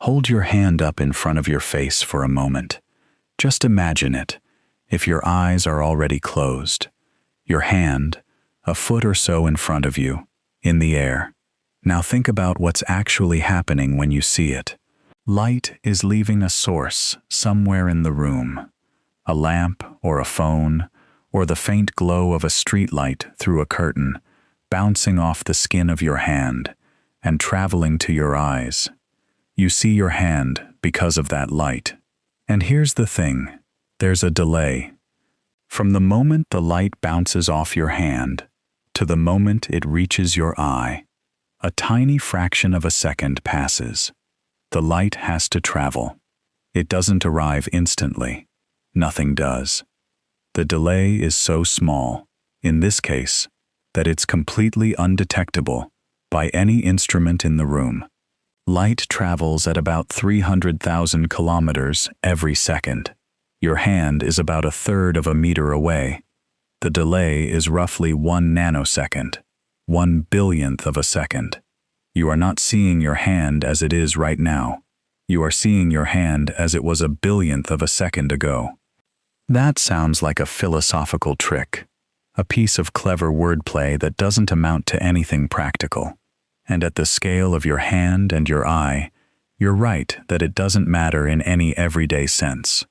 Hold your hand up in front of your face for a moment. Just imagine it, if your eyes are already closed. Your hand, a foot or so in front of you, in the air. Now think about what's actually happening when you see it. Light is leaving a source somewhere in the room. A lamp or a phone, or the faint glow of a streetlight through a curtain, bouncing off the skin of your hand and traveling to your eyes. You see your hand because of that light. And here's the thing, there's a delay. From the moment the light bounces off your hand to the moment it reaches your eye, a tiny fraction of a second passes. The light has to travel. It doesn't arrive instantly. Nothing does. The delay is so small, in this case, that it's completely undetectable by any instrument in the room. Light travels at about 300,000 kilometers every second. Your hand is about 1/3 of a meter away. The delay is roughly 1 nanosecond, 1 billionth of a second. You are not seeing your hand as it is right now. You are seeing your hand as it was 1 billionth of a second ago. That sounds like a philosophical trick, a piece of clever wordplay that doesn't amount to anything practical. And at the scale of your hand and your eye, you're right that it doesn't matter in any everyday sense.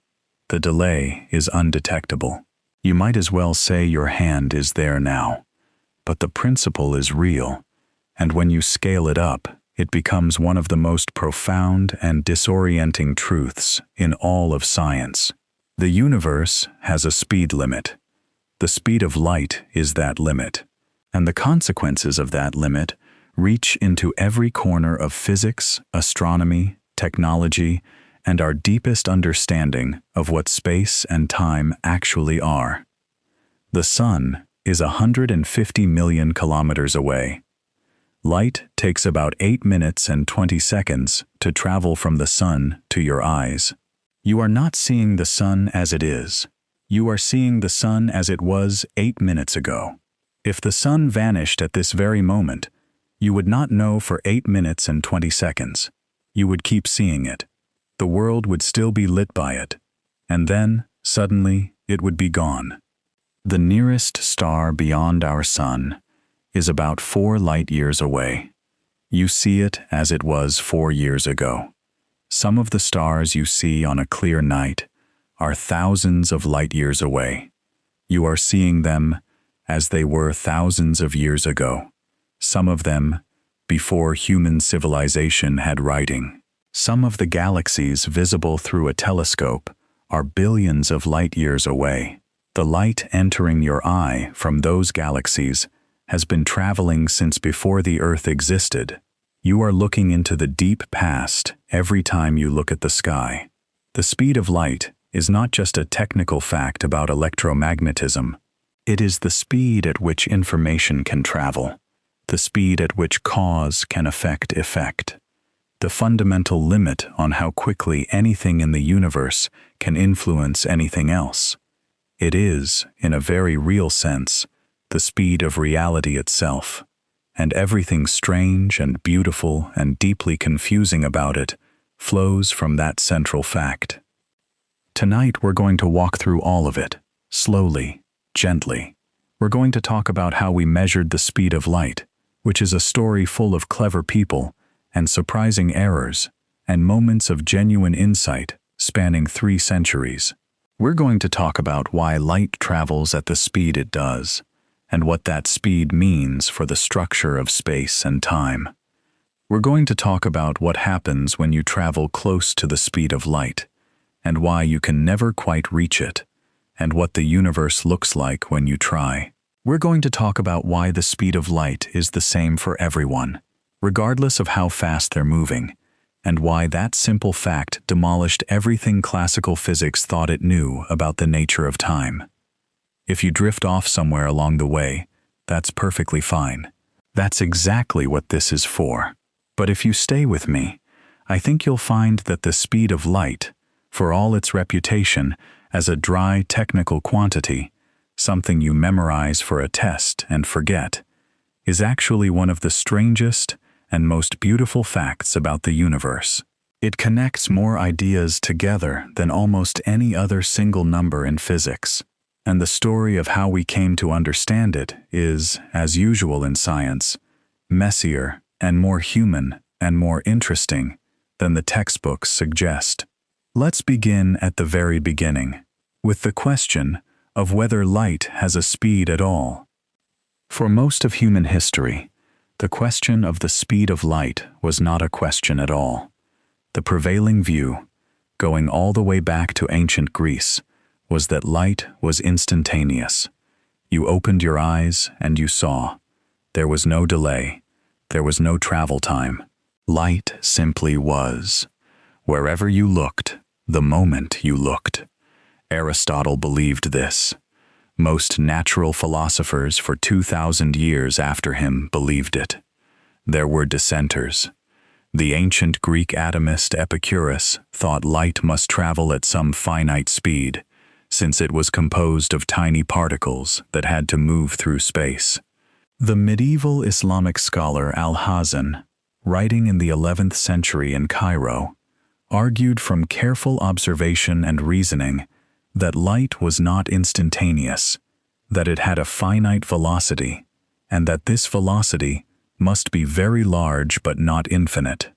The delay is undetectable. You might as well say your hand is there now. But the principle is real, and when you scale it up, it becomes one of the most profound and disorienting truths in all of science. The universe has a speed limit. The speed of light is that limit, and the consequences of that limit reach into every corner of physics, astronomy, technology, and our deepest understanding of what space and time actually are. The sun is 150 million kilometers away. Light takes about 8 minutes and 20 seconds to travel from the sun to your eyes. You are not seeing the sun as it is. You are seeing the sun as it was 8 minutes ago. If the sun vanished at this very moment, you would not know for 8 minutes and 20 seconds. You would keep seeing it. The world would still be lit by it. And then, suddenly, it would be gone. The nearest star beyond our sun is about 4 light years away. You see it as it was 4 years ago. Some of the stars you see on a clear night are thousands of light years away. You are seeing them as they were thousands of years ago. Some of them before human civilization had writing. Some of the galaxies visible through a telescope are billions of light years away. The light entering your eye from those galaxies has been traveling since before the Earth existed. You are looking into the deep past every time you look at the sky. The speed of light is not just a technical fact about electromagnetism. It is the speed at which information can travel, the speed at which cause can affect effect, the fundamental limit on how quickly anything in the universe can influence anything else. It is, in a very real sense, the speed of reality itself, and everything strange and beautiful and deeply confusing about it flows from that central fact. Tonight we're going to walk through all of it, slowly, gently. We're going to talk about how we measured the speed of light, which is a story full of clever people and surprising errors and moments of genuine insight spanning 3 centuries. We're going to talk about why light travels at the speed it does, and what that speed means for the structure of space and time. We're going to talk about what happens when you travel close to the speed of light, and why you can never quite reach it, and what the universe looks like when you try. We're going to talk about why the speed of light is the same for everyone, regardless of how fast they're moving, and why that simple fact demolished everything classical physics thought it knew about the nature of time. If you drift off somewhere along the way, that's perfectly fine. That's exactly what this is for. But if you stay with me, I think you'll find that the speed of light, for all its reputation as a dry technical quantity, something you memorize for a test and forget, is actually one of the strangest and most beautiful facts about the universe. It connects more ideas together than almost any other single number in physics, and the story of how we came to understand it is, as usual in science, messier and more human and more interesting than the textbooks suggest. Let's begin at the very beginning, with the question of whether light has a speed at all. For most of human history, the question of the speed of light was not a question at all. The prevailing view, going all the way back to ancient Greece, was that light was instantaneous. You opened your eyes and you saw. There was no delay. There was no travel time. Light simply was. Wherever you looked, the moment you looked. Aristotle believed this. Most natural philosophers for 2,000 years after him believed it. There were dissenters. The ancient Greek atomist Epicurus thought light must travel at some finite speed, since it was composed of tiny particles that had to move through space. The medieval Islamic scholar Al-Hazen, writing in the 11th century in Cairo, argued from careful observation and reasoning that light was not instantaneous, that it had a finite velocity, and that this velocity must be very large but not infinite.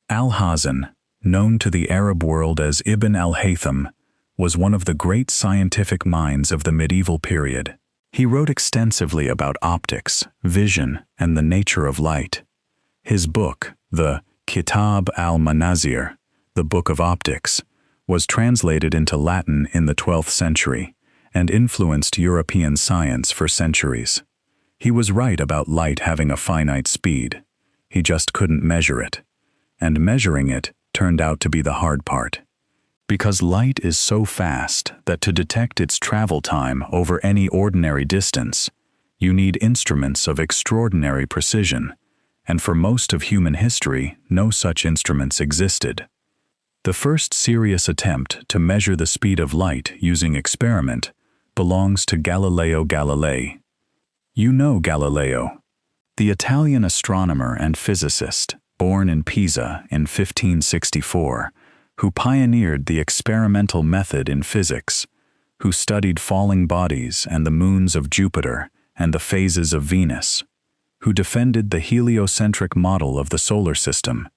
Al-Hazen, known to the Arab world as Ibn al-Haytham, was one of the great scientific minds of the medieval period. He wrote extensively about optics, vision, and the nature of light. His book, the Kitab al-Manazir, the Book of Optics, was translated into Latin in the 12th century and influenced European science for centuries. He was right about light having a finite speed. He just couldn't measure it. And measuring it turned out to be the hard part. Because light is so fast that to detect its travel time over any ordinary distance, you need instruments of extraordinary precision, and for most of human history, no such instruments existed. The first serious attempt to measure the speed of light using experiment belongs to Galileo Galilei. You know Galileo, the Italian astronomer and physicist born in Pisa in 1564, who pioneered the experimental method in physics, who studied falling bodies and the moons of Jupiter and the phases of Venus, who defended the heliocentric model of the solar system,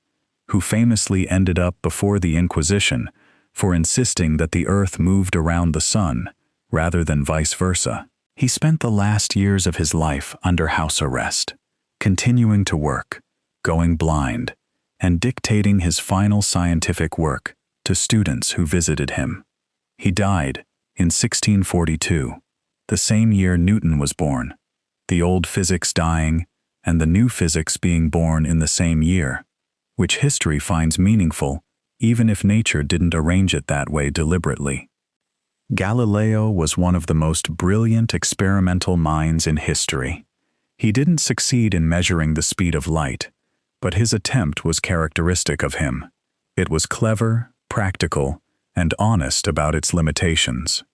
who famously ended up before the Inquisition for insisting that the Earth moved around the sun rather than vice versa. He spent the last years of his life under house arrest, continuing to work, going blind, and dictating his final scientific work to students who visited him. He died in 1642, the same year Newton was born, the old physics dying and the new physics being born in the same year, which history finds meaningful even if nature didn't arrange it that way deliberately. Galileo was one of the most brilliant experimental minds in history. He didn't succeed in measuring the speed of light, but his attempt was characteristic of him. It was clever, practical, and honest about its limitations.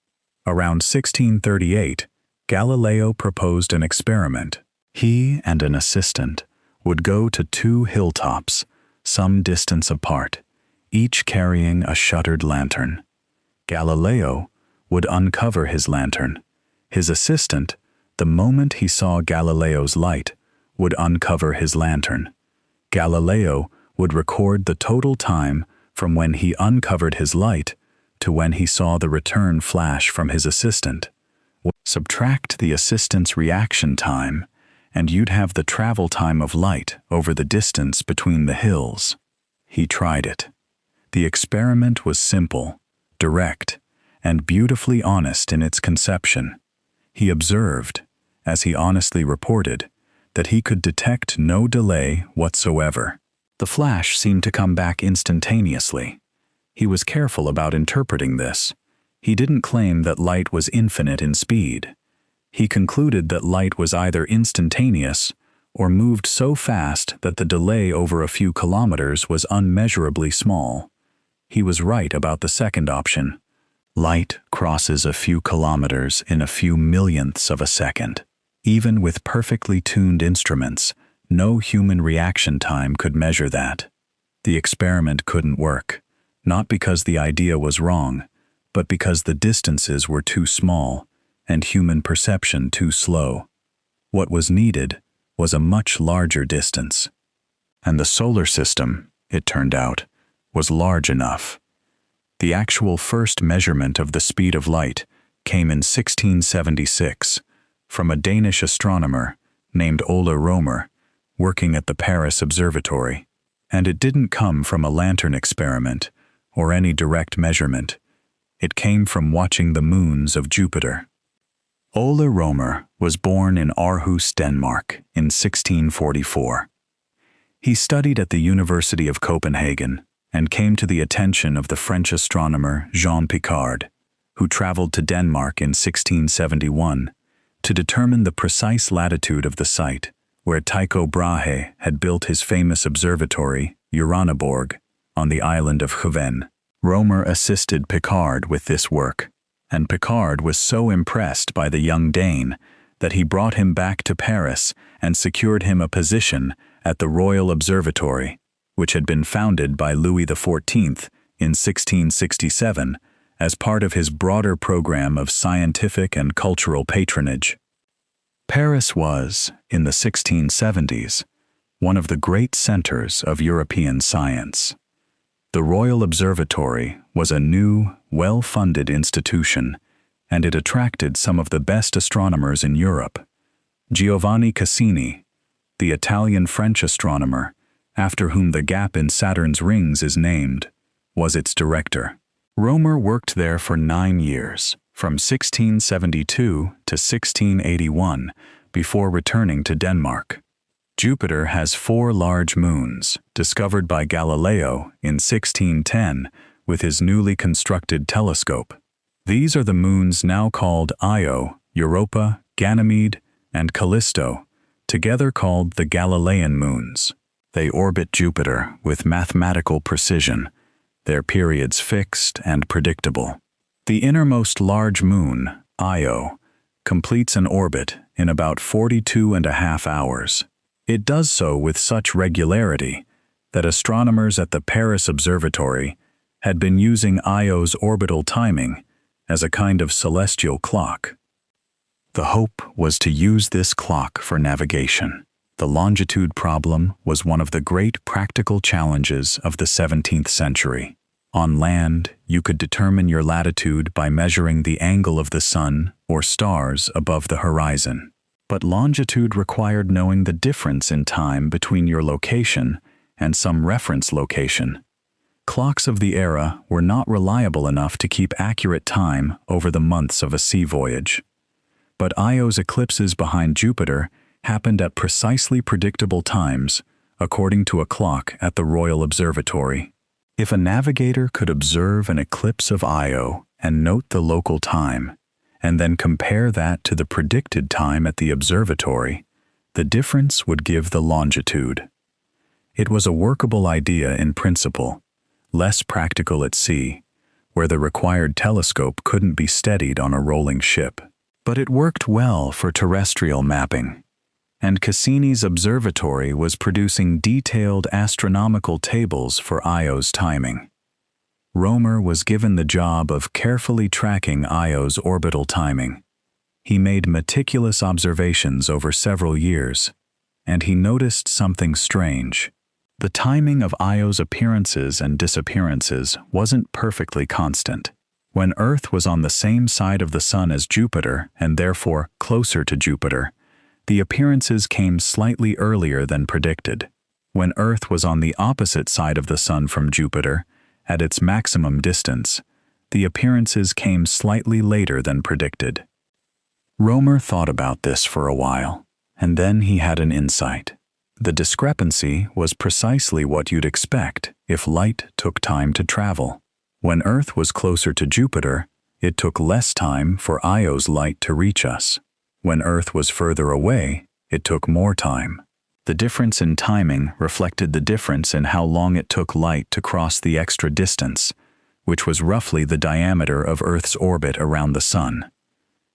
Around 1638, Galileo proposed an experiment. He and an assistant would go to two hilltops, some distance apart, each carrying a shuttered lantern. Galileo would uncover his lantern. His assistant, the moment he saw Galileo's light, would uncover his lantern. Galileo would record the total time from when he uncovered his light to when he saw the return flash from his assistant. Subtract the assistant's reaction time, and you'd have the travel time of light over the distance between the hills. He tried it. The experiment was simple, direct, and beautifully honest in its conception. He observed, as he honestly reported, that he could detect no delay whatsoever. The flash seemed to come back instantaneously. He was careful about interpreting this. He didn't claim that light was infinite in speed. He concluded that light was either instantaneous or moved so fast that the delay over a few kilometers was unmeasurably small. He was right about the second option. Light crosses a few kilometers in a few millionths of a second. Even with perfectly tuned instruments, no human reaction time could measure that. The experiment couldn't work, not because the idea was wrong, but because the distances were too small and human perception too slow. What was needed was a much larger distance. And the solar system, it turned out, was large enough. The actual first measurement of the speed of light came in 1676 from a Danish astronomer named Ole Rømer, working at the Paris Observatory. And it didn't come from a lantern experiment or any direct measurement. It came from watching the moons of Jupiter. Ole Rømer was born in Aarhus, Denmark, in 1644. He studied at the University of Copenhagen and came to the attention of the French astronomer Jean Picard, who traveled to Denmark in 1671 to determine the precise latitude of the site where Tycho Brahe had built his famous observatory, Uraniborg, on the island of Hven. Rømer assisted Picard with this work, and Picard was so impressed by the young Dane that he brought him back to Paris and secured him a position at the Royal Observatory, which had been founded by Louis XIV in 1667 as part of his broader program of scientific and cultural patronage. Paris was, in the 1670s, one of the great centers of European science. The Royal Observatory was a new, well-funded institution, and it attracted some of the best astronomers in Europe. Giovanni Cassini, the Italian-French astronomer, after whom the gap in Saturn's rings is named, was its director. Rømer worked there for 9 years, from 1672 to 1681, before returning to Denmark. Jupiter has 4 large moons, discovered by Galileo in 1610 with his newly constructed telescope. These are the moons now called Io, Europa, Ganymede, and Callisto, together called the Galilean moons. They orbit Jupiter with mathematical precision, their periods fixed and predictable. The innermost large moon, Io, completes an orbit in about 42.5 hours. It does so with such regularity that astronomers at the Paris Observatory had been using Io's orbital timing as a kind of celestial clock. The hope was to use this clock for navigation. The longitude problem was one of the great practical challenges of the 17th century. On land, you could determine your latitude by measuring the angle of the sun or stars above the horizon. But longitude required knowing the difference in time between your location and some reference location. Clocks of the era were not reliable enough to keep accurate time over the months of a sea voyage. But Io's eclipses behind Jupiter happened at precisely predictable times, according to a clock at the Royal Observatory. If a navigator could observe an eclipse of Io and note the local time, and then compare that to the predicted time at the observatory, the difference would give the longitude. It was a workable idea in principle, less practical at sea, where the required telescope couldn't be steadied on a rolling ship. But it worked well for terrestrial mapping, and Cassini's observatory was producing detailed astronomical tables for Io's timing. Rømer was given the job of carefully tracking Io's orbital timing. He made meticulous observations over several years, and he noticed something strange. The timing of Io's appearances and disappearances wasn't perfectly constant. When Earth was on the same side of the Sun as Jupiter, and therefore closer to Jupiter, the appearances came slightly earlier than predicted. When Earth was on the opposite side of the Sun from Jupiter, at its maximum distance, the appearances came slightly later than predicted. Rømer thought about this for a while, and then he had an insight. The discrepancy was precisely what you'd expect if light took time to travel. When Earth was closer to Jupiter, it took less time for Io's light to reach us. When Earth was further away, it took more time. The difference in timing reflected the difference in how long it took light to cross the extra distance, which was roughly the diameter of Earth's orbit around the Sun.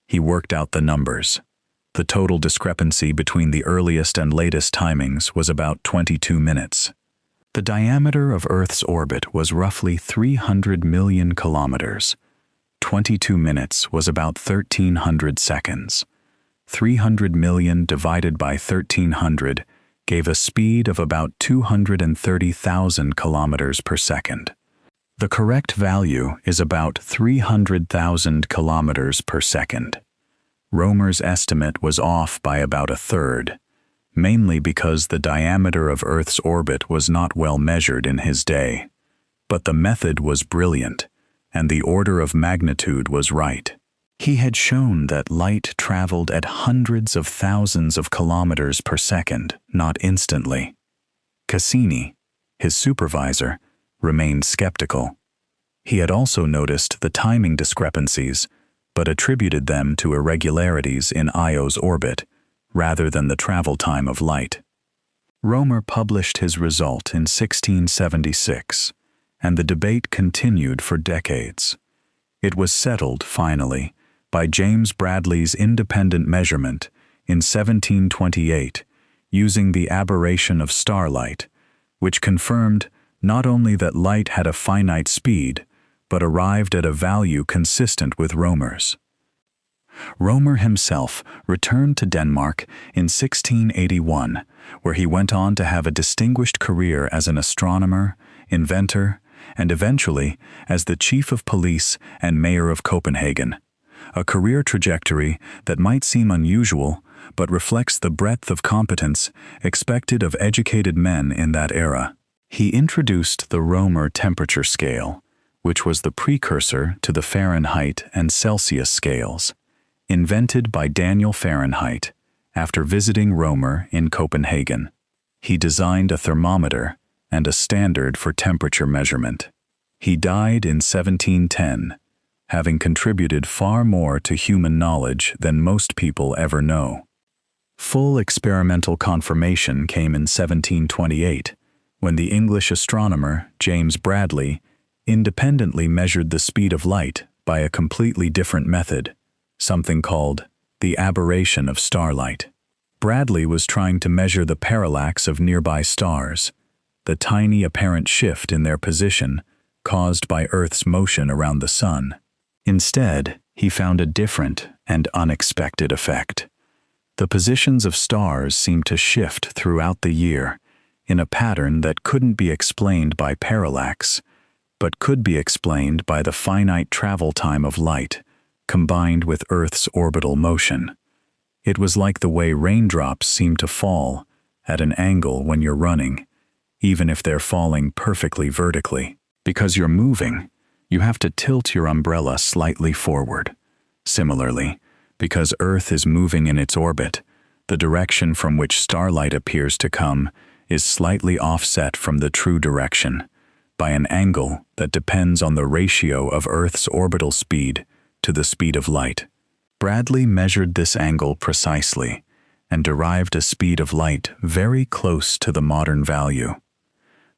He worked out the numbers. The total discrepancy between the earliest and latest timings was about 22 minutes. The diameter of Earth's orbit was roughly 300 million kilometers. 22 minutes was about 1,300 seconds. 300 million divided by 1,300 gave a speed of about 230,000 kilometers per second. The correct value is about 300,000 kilometers per second. Rømer's estimate was off by about a third, mainly because the diameter of Earth's orbit was not well measured in his day. But the method was brilliant, and the order of magnitude was right. He had shown that light traveled at hundreds of thousands of kilometers per second, not instantly. Cassini, his supervisor, remained skeptical. He had also noticed the timing discrepancies, but attributed them to irregularities in Io's orbit, rather than the travel time of light. Rømer published his result in 1676, and the debate continued for decades. It was settled, finally, by James Bradley's independent measurement in 1728, using the aberration of starlight, which confirmed not only that light had a finite speed, but arrived at a value consistent with Rømer's. Rømer himself returned to Denmark in 1681, where he went on to have a distinguished career as an astronomer, inventor, and eventually as the chief of police and mayor of Copenhagen, a career trajectory that might seem unusual but reflects the breadth of competence expected of educated men in that era. He introduced the Rømer temperature scale, which was the precursor to the Fahrenheit and Celsius scales, invented by Daniel Fahrenheit after visiting Rømer in Copenhagen. He designed a thermometer and a standard for temperature measurement. He died in 1710, having contributed far more to human knowledge than most people ever know. Full experimental confirmation came in 1728, when the English astronomer James Bradley independently measured the speed of light by a completely different method, something called the aberration of starlight. Bradley was trying to measure the parallax of nearby stars, the tiny apparent shift in their position caused by Earth's motion around the Sun. Instead, he found a different and unexpected effect. The positions of stars seemed to shift throughout the year in a pattern that couldn't be explained by parallax, but could be explained by the finite travel time of light, combined with Earth's orbital motion. It was like the way raindrops seem to fall at an angle when you're running, even if they're falling perfectly vertically. Because you're moving, you have to tilt your umbrella slightly forward. Similarly, because Earth is moving in its orbit, the direction from which starlight appears to come is slightly offset from the true direction, by an angle that depends on the ratio of Earth's orbital speed to the speed of light. Bradley measured this angle precisely and derived a speed of light very close to the modern value.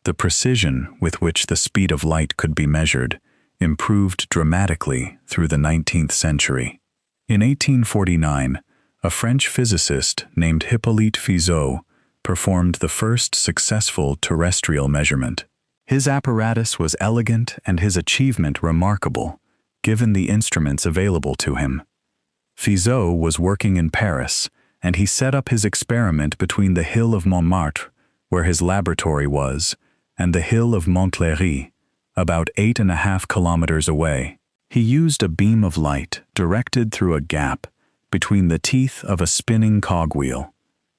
The precision with which the speed of light could be measured improved dramatically through the 19th century. In 1849, a French physicist named Hippolyte Fizeau performed the first successful terrestrial measurement. His apparatus was elegant and his achievement remarkable, given the instruments available to him. Fizeau was working in Paris, and he set up his experiment between the hill of Montmartre, where his laboratory was, and the hill of Montlhéry, about 8.5 kilometers away. He used a beam of light directed through a gap between the teeth of a spinning cogwheel.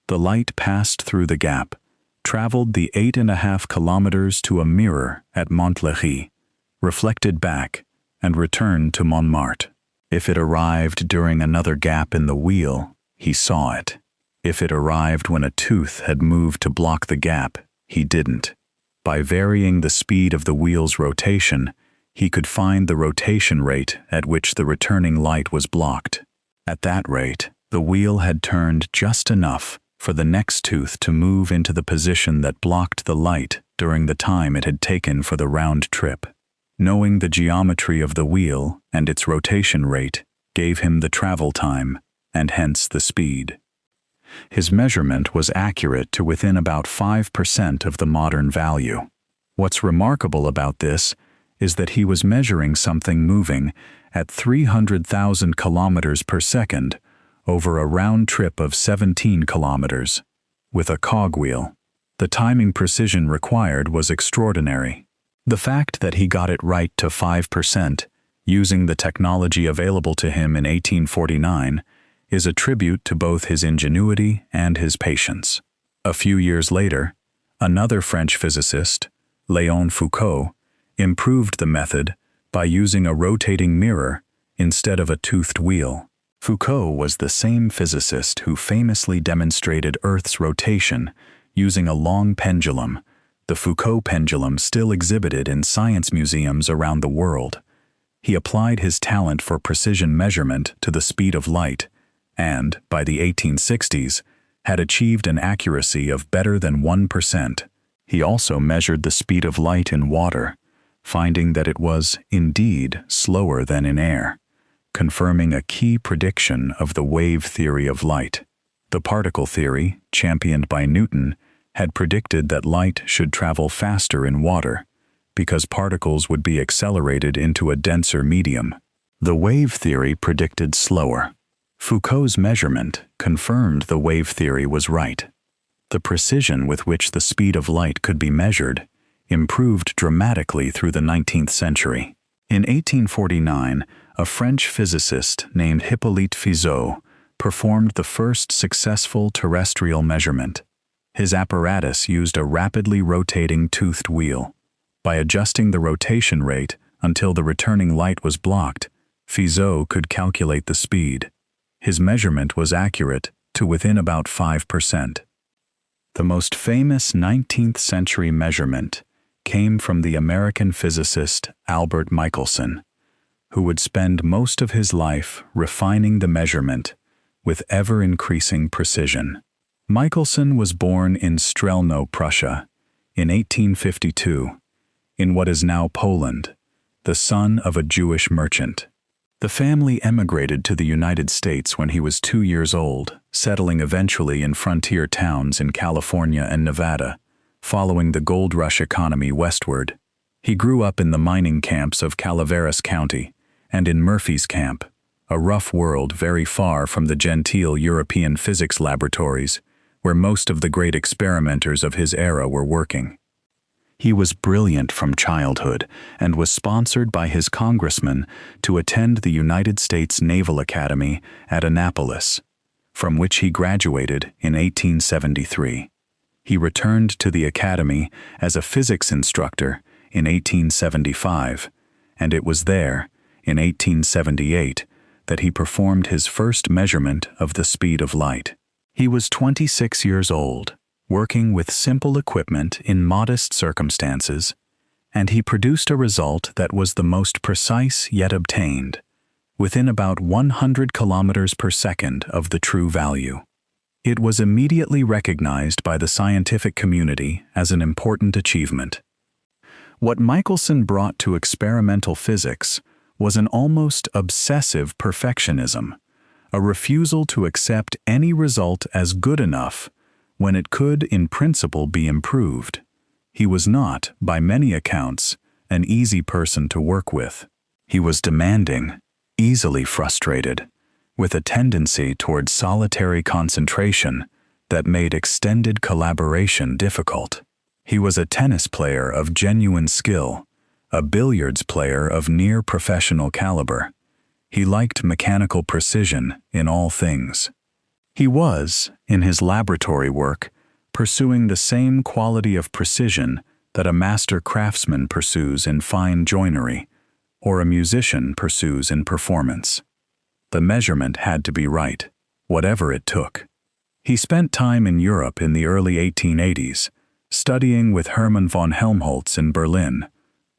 The light passed through the gap, traveled the 8.5 kilometers to a mirror at Montlhéry, reflected back, and returned to Montmartre. If it arrived during another gap in the wheel, he saw it. If it arrived when a tooth had moved to block the gap, he didn't. By varying the speed of the wheel's rotation, he could find the rotation rate at which the returning light was blocked. At that rate, the wheel had turned just enough for the next tooth to move into the position that blocked the light during the time it had taken for the round trip. Knowing the geometry of the wheel and its rotation rate gave him the travel time, and hence the speed. His measurement was accurate to within about 5% of the modern value. What's remarkable about this is that he was measuring something moving at 300,000 kilometers per second over a round trip of 17 kilometers, with a cogwheel. The timing precision required was extraordinary. The fact that he got it right to 5%, using the technology available to him in 1849, is a tribute to both his ingenuity and his patience. A few years later, another French physicist, Léon Foucault, improved the method by using a rotating mirror instead of a toothed wheel. Foucault was the same physicist who famously demonstrated Earth's rotation using a long pendulum. The Foucault pendulum still exhibited in science museums around the world. He applied his talent for precision measurement to the speed of light and, by the 1860s, had achieved an accuracy of better than 1%. He also measured the speed of light in water, finding that it was, indeed, slower than in air, confirming a key prediction of the wave theory of light. The particle theory, championed by Newton, had predicted that light should travel faster in water, because particles would be accelerated into a denser medium. The wave theory predicted slower. Foucault's measurement confirmed the wave theory was right. The precision with which the speed of light could be measured improved dramatically through the 19th century. In 1849, a French physicist named Hippolyte Fizeau performed the first successful terrestrial measurement. His apparatus used a rapidly rotating toothed wheel. By adjusting the rotation rate until the returning light was blocked, Fizeau could calculate the speed. His measurement was accurate to within about 5%. The most famous 19th century measurement came from the American physicist Albert Michelson, who would spend most of his life refining the measurement with ever-increasing precision. Michelson was born in Strelno, Prussia, in 1852, in what is now Poland, the son of a Jewish merchant. The family emigrated to the United States when he was 2 years old, settling eventually in frontier towns in California and Nevada, following the gold rush economy westward. He grew up in the mining camps of Calaveras County and in Murphy's Camp, a rough world very far from the genteel European physics laboratories where most of the great experimenters of his era were working. He was brilliant from childhood and was sponsored by his congressman to attend the United States Naval Academy at Annapolis, from which he graduated in 1873. He returned to the academy as a physics instructor in 1875, and it was there, in 1878, that he performed his first measurement of the speed of light. He was 26 years old, working with simple equipment in modest circumstances, and he produced a result that was the most precise yet obtained, within about 100 kilometers per second of the true value. It was immediately recognized by the scientific community as an important achievement. What Michelson brought to experimental physics was an almost obsessive perfectionism, a refusal to accept any result as good enough when it could, in principle, be improved. He was not, by many accounts, an easy person to work with. He was demanding, easily frustrated, with a tendency toward solitary concentration that made extended collaboration difficult. He was a tennis player of genuine skill, a billiards player of near professional caliber. He liked mechanical precision in all things. He was, in his laboratory work, pursuing the same quality of precision that a master craftsman pursues in fine joinery, or a musician pursues in performance. The measurement had to be right, whatever it took. He spent time in Europe in the early 1880s, studying with Hermann von Helmholtz in Berlin,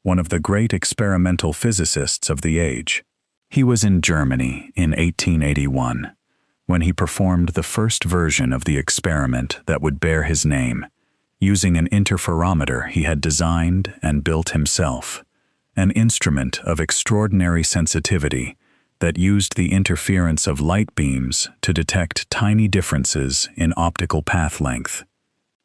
one of the great experimental physicists of the age. He was in Germany in 1881, when he performed the first version of the experiment that would bear his name, using an interferometer he had designed and built himself, an instrument of extraordinary sensitivity that used the interference of light beams to detect tiny differences in optical path length.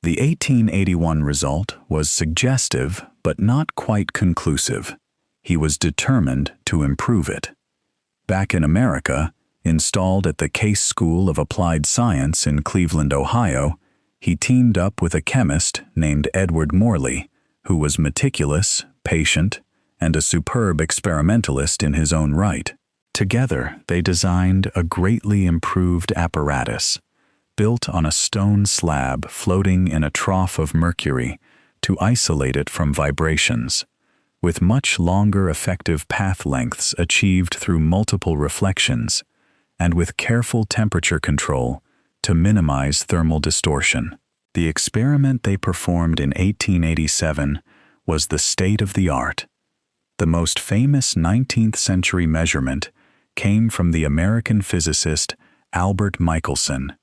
The 1881 result was suggestive but not quite conclusive. He was determined to improve it. Back in America, installed at the Case School of Applied Science in Cleveland, Ohio, he teamed up with a chemist named Edward Morley, who was meticulous, patient, and a superb experimentalist in his own right. Together, they designed a greatly improved apparatus, built on a stone slab floating in a trough of mercury to isolate it from vibrations, with much longer effective path lengths achieved through multiple reflections, and with careful temperature control to minimize thermal distortion. The experiment they performed in 1887 was the state of the art. The most famous 19th-century measurement came from the American physicist Albert Michelson,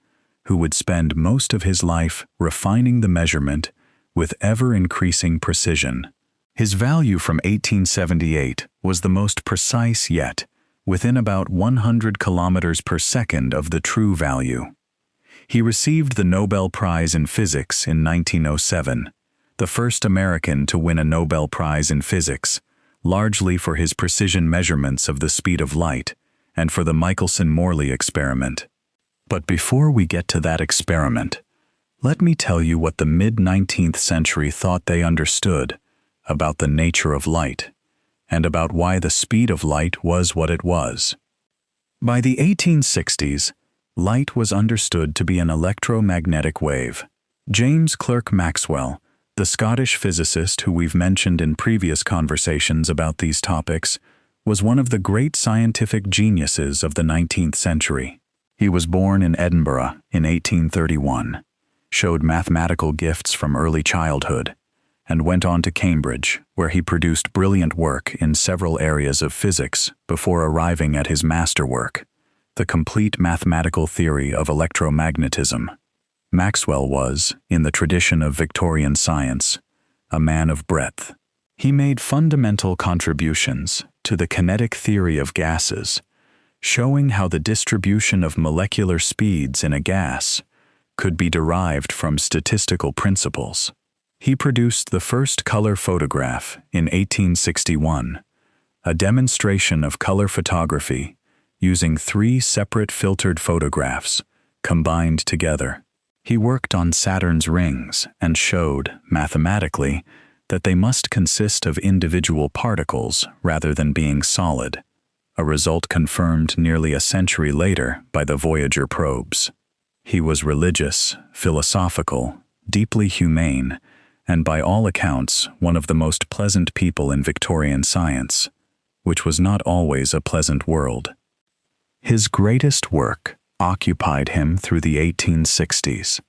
who would spend most of his life refining the measurement with ever-increasing precision. His value from 1878 was the most precise yet, within about 100 kilometers per second of the true value. He received the Nobel Prize in Physics in 1907, the first American to win a Nobel Prize in Physics, largely for his precision measurements of the speed of light and for the Michelson-Morley experiment. But before we get to that experiment, let me tell you what the mid-19th century thought they understood about the nature of light, and about why the speed of light was what it was. By the 1860s, light was understood to be an electromagnetic wave. James Clerk Maxwell, the Scottish physicist who we've mentioned in previous conversations about these topics, was one of the great scientific geniuses of the 19th century. He was born in Edinburgh in 1831, showed mathematical gifts from early childhood, and went on to Cambridge, where he produced brilliant work in several areas of physics before arriving at his masterwork, the complete mathematical theory of electromagnetism. Maxwell was, in the tradition of Victorian science, a man of breadth. He made fundamental contributions to the kinetic theory of gases, showing how the distribution of molecular speeds in a gas could be derived from statistical principles. He produced the first color photograph in 1861, a demonstration of color photography using 3 separate filtered photographs combined together. He worked on Saturn's rings and showed, mathematically, that they must consist of individual particles rather than being solid, a result confirmed nearly a century later by the Voyager probes. He was religious, philosophical, deeply humane, and by all accounts one of the most pleasant people in Victorian science, which was not always a pleasant world. His greatest work occupied him through the 1860s.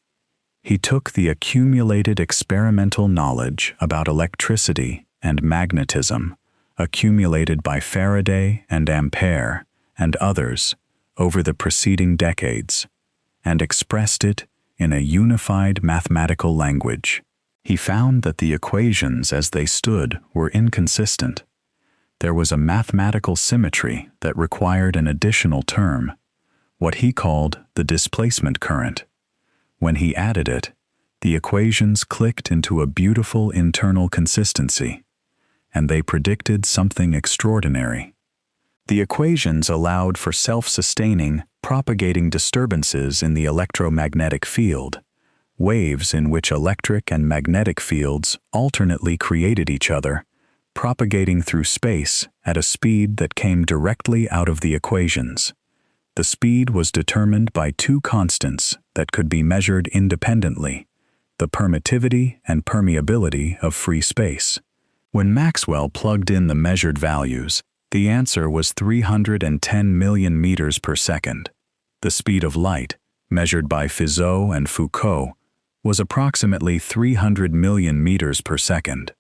He took the accumulated experimental knowledge about electricity and magnetism, accumulated by Faraday and Ampere and others over the preceding decades, and expressed it in a unified mathematical language. He found that the equations as they stood were inconsistent. There was a mathematical symmetry that required an additional term, what he called the displacement current. When he added it, the equations clicked into a beautiful internal consistency, and they predicted something extraordinary. The equations allowed for self-sustaining, propagating disturbances in the electromagnetic field, waves in which electric and magnetic fields alternately created each other, propagating through space at a speed that came directly out of the equations. The speed was determined by 2 constants that could be measured independently, the permittivity and permeability of free space. When Maxwell plugged in the measured values, the answer was 310 million meters per second. The speed of light, measured by Fizeau and Foucault, was approximately 300 million meters per second.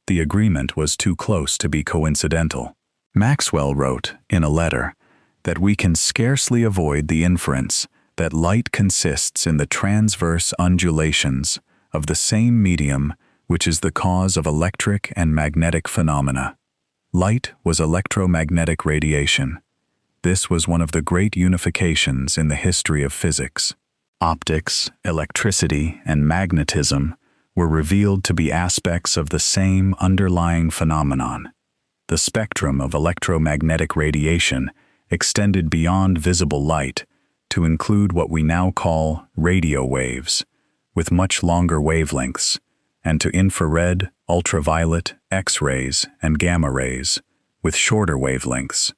The agreement was too close to be coincidental. Maxwell wrote, in a letter, that we can scarcely avoid the inference that light consists in the transverse undulations of the same medium which is the cause of electric and magnetic phenomena. Light was electromagnetic radiation. This was one of the great unifications in the history of physics. Optics, electricity, and magnetism were revealed to be aspects of the same underlying phenomenon. The spectrum of electromagnetic radiation extended beyond visible light to include what we now call radio waves, with much longer wavelengths, and to infrared, ultraviolet, X-rays, and gamma rays, with shorter wavelengths.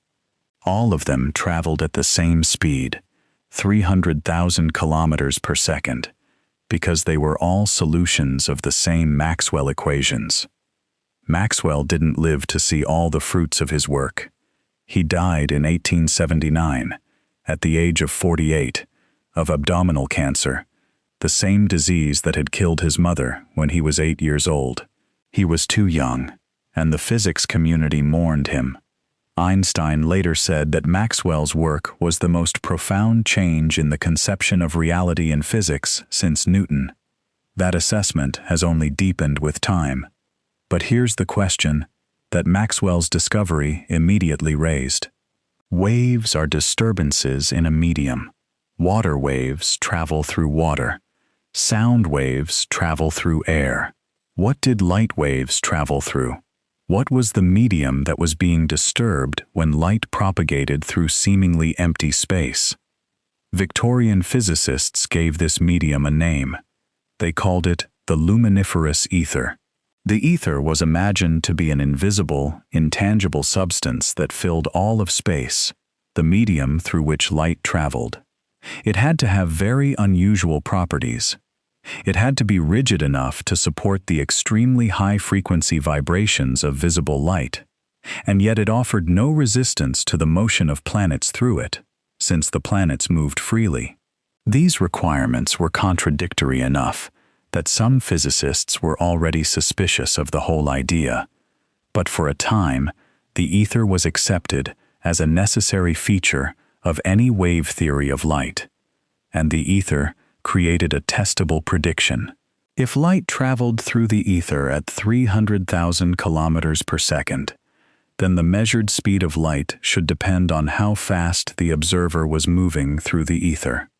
All of them traveled at the same speed, 300,000 kilometers per second, because they were all solutions of the same Maxwell equations. Maxwell didn't live to see all the fruits of his work. He died in 1879, at the age of 48, of abdominal cancer, the same disease that had killed his mother when he was 8 years old. He was too young, and the physics community mourned him. Einstein later said that Maxwell's work was the most profound change in the conception of reality in physics since Newton. That assessment has only deepened with time. But here's the question that Maxwell's discovery immediately raised. Waves are disturbances in a medium. Water waves travel through water. Sound waves travel through air. What did light waves travel through? What was the medium that was being disturbed when light propagated through seemingly empty space? Victorian physicists gave this medium a name. They called it the luminiferous ether. The ether was imagined to be an invisible, intangible substance that filled all of space, the medium through which light traveled. It had to have very unusual properties. It had to be rigid enough to support the extremely high-frequency vibrations of visible light, and yet it offered no resistance to the motion of planets through it, since the planets moved freely. These requirements were contradictory enough that some physicists were already suspicious of the whole idea, but for a time, the ether was accepted as a necessary feature of any wave theory of light, and the ether created a testable prediction. If light traveled through the ether at 300,000 kilometers per second, then the measured speed of light should depend on how fast the observer was moving through the ether.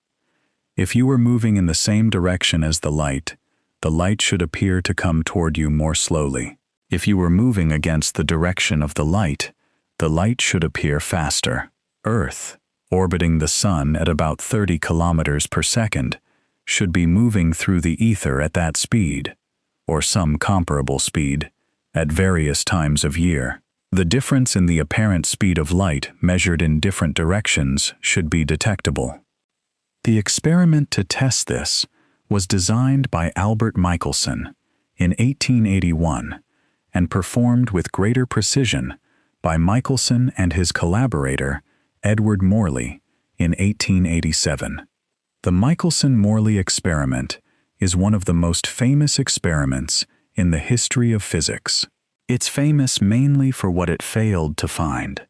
If you were moving in the same direction as the light should appear to come toward you more slowly. If you were moving against the direction of the light should appear faster. Earth, orbiting the Sun at about 30 kilometers per second, should be moving through the ether at that speed, or some comparable speed, at various times of year. The difference in the apparent speed of light measured in different directions should be detectable. The experiment to test this was designed by Albert Michelson in 1881 and performed with greater precision by Michelson and his collaborator, Edward Morley, in 1887. The Michelson-Morley experiment is one of the most famous experiments in the history of physics. It's famous mainly for what it failed to find.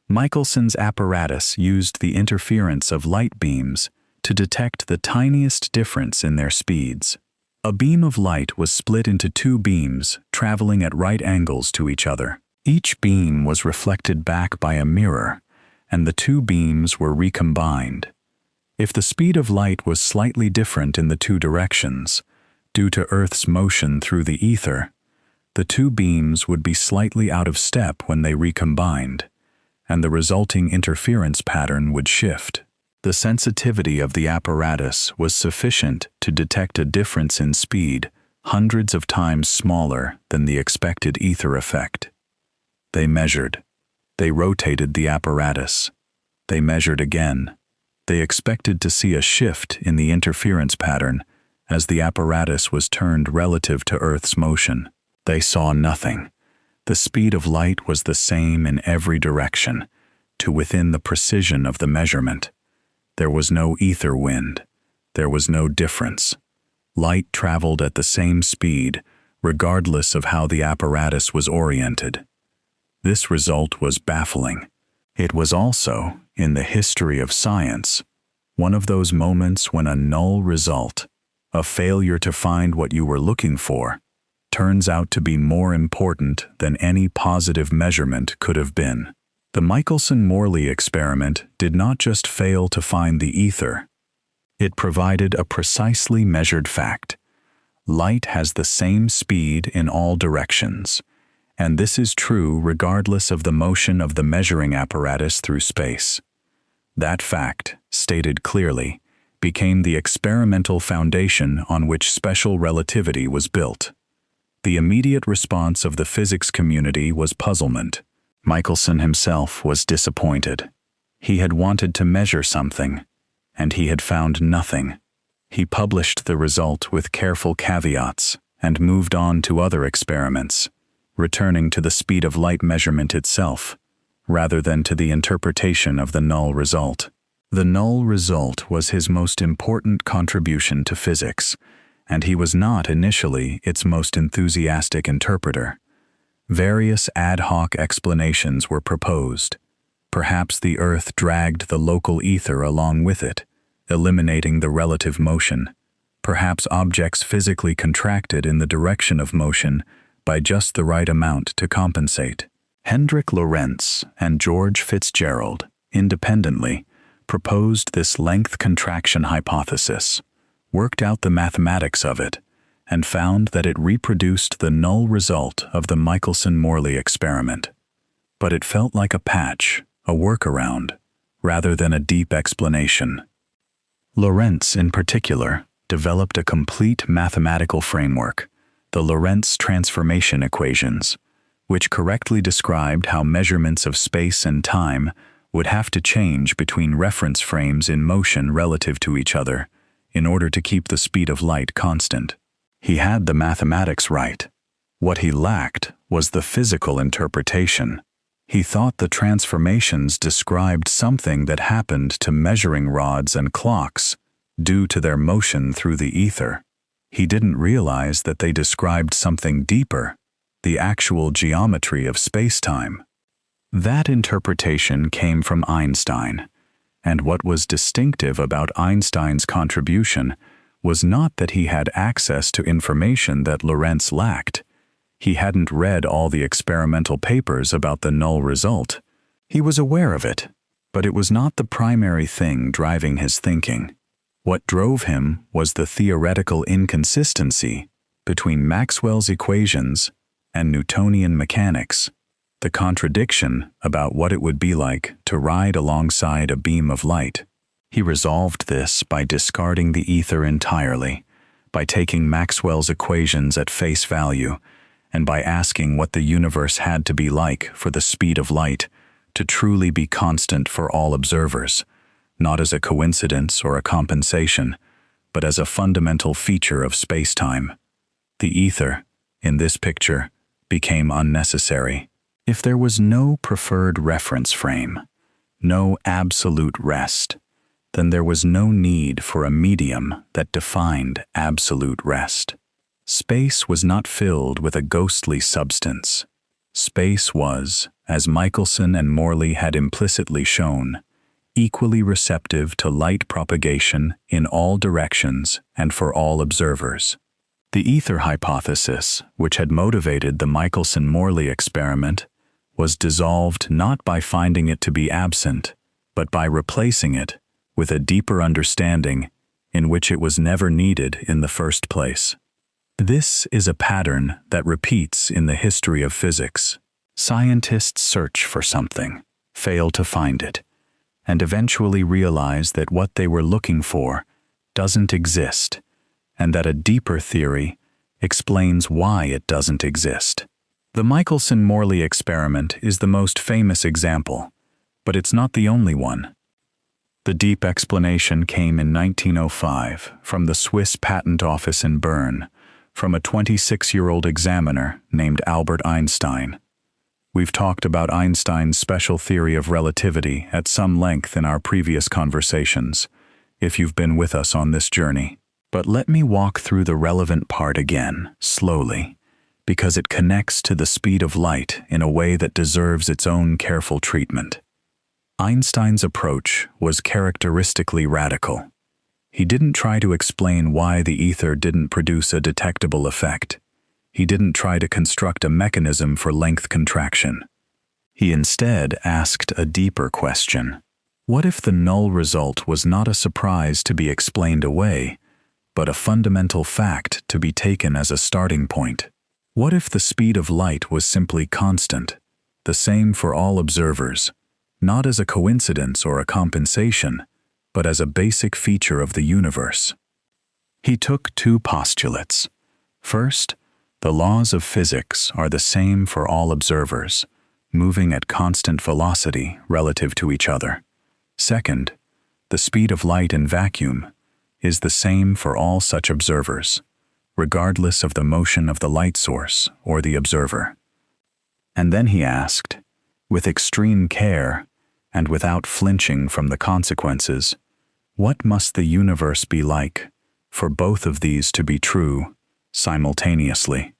Michelson's apparatus used the interference of light beams to detect the tiniest difference in their speeds. A beam of light was split into two beams traveling at right angles to each other. Each beam was reflected back by a mirror, and the two beams were recombined. If the speed of light was slightly different in the two directions, due to Earth's motion through the ether, the two beams would be slightly out of step when they recombined, and the resulting interference pattern would shift. The sensitivity of the apparatus was sufficient to detect a difference in speed hundreds of times smaller than the expected ether effect. They measured. They rotated the apparatus. They measured again. They expected to see a shift in the interference pattern as the apparatus was turned relative to Earth's motion. They saw nothing. The speed of light was the same in every direction, to within the precision of the measurement. There was no ether wind. There was no difference. Light traveled at the same speed, regardless of how the apparatus was oriented. This result was baffling. It was also, in the history of science, one of those moments when a null result, a failure to find what you were looking for, turns out to be more important than any positive measurement could have been. The Michelson-Morley experiment did not just fail to find the ether. It provided a precisely measured fact. Light has the same speed in all directions, and this is true regardless of the motion of the measuring apparatus through space. That fact, stated clearly, became the experimental foundation on which special relativity was built. The immediate response of the physics community was puzzlement. Michelson himself was disappointed. He had wanted to measure something, and he had found nothing. He published the result with careful caveats and moved on to other experiments, returning to the speed of light measurement itself, rather than to the interpretation of the null result. The null result was his most important contribution to physics, and he was not initially its most enthusiastic interpreter. Various ad hoc explanations were proposed. Perhaps the Earth dragged the local ether along with it, eliminating the relative motion. Perhaps objects physically contracted in the direction of motion by just the right amount to compensate. Hendrik Lorentz and George Fitzgerald, independently, proposed this length contraction hypothesis, worked out the mathematics of it, and found that it reproduced the null result of the Michelson-Morley experiment. But it felt like a patch, a workaround, rather than a deep explanation. Lorentz, in particular, developed a complete mathematical framework, the Lorentz transformation equations, which correctly described how measurements of space and time would have to change between reference frames in motion relative to each other in order to keep the speed of light constant. He had the mathematics right. What he lacked was the physical interpretation. He thought the transformations described something that happened to measuring rods and clocks due to their motion through the ether. He didn't realize that they described something deeper, the actual geometry of space-time. That interpretation came from Einstein, and what was distinctive about Einstein's contribution was not that he had access to information that Lorentz lacked. He hadn't read all the experimental papers about the null result. He was aware of it, but it was not the primary thing driving his thinking. What drove him was the theoretical inconsistency between Maxwell's equations and Newtonian mechanics, the contradiction about what it would be like to ride alongside a beam of light. He resolved this by discarding the ether entirely, by taking Maxwell's equations at face value, and by asking what the universe had to be like for the speed of light to truly be constant for all observers, not as a coincidence or a compensation, but as a fundamental feature of space-time. The ether, in this picture, became unnecessary. If there was no preferred reference frame, no absolute rest, then there was no need for a medium that defined absolute rest. Space was not filled with a ghostly substance. Space was, as Michelson and Morley had implicitly shown, equally receptive to light propagation in all directions and for all observers. The ether hypothesis, which had motivated the Michelson-Morley experiment, was dissolved not by finding it to be absent, but by replacing it with a deeper understanding in which it was never needed in the first place. This is a pattern that repeats in the history of physics. Scientists search for something, fail to find it, and eventually realize that what they were looking for doesn't exist, and that a deeper theory explains why it doesn't exist. The Michelson-Morley experiment is the most famous example, but it's not the only one. The deep explanation came in 1905 from the Swiss Patent Office in Bern, from a 26-year-old examiner named Albert Einstein. We've talked about Einstein's special theory of relativity at some length in our previous conversations, if you've been with us on this journey. But let me walk through the relevant part again, slowly, because it connects to the speed of light in a way that deserves its own careful treatment. Einstein's approach was characteristically radical. He didn't try to explain why the ether didn't produce a detectable effect. He didn't try to construct a mechanism for length contraction. He instead asked a deeper question. What if the null result was not a surprise to be explained away, but a fundamental fact to be taken as a starting point? What if the speed of light was simply constant, the same for all observers, not as a coincidence or a compensation, but as a basic feature of the universe? He took two postulates. First, the laws of physics are the same for all observers, moving at constant velocity relative to each other. Second, the speed of light in vacuum is the same for all such observers, regardless of the motion of the light source or the observer. And then he asked, with extreme care and without flinching from the consequences, what must the universe be like for both of these to be true simultaneously?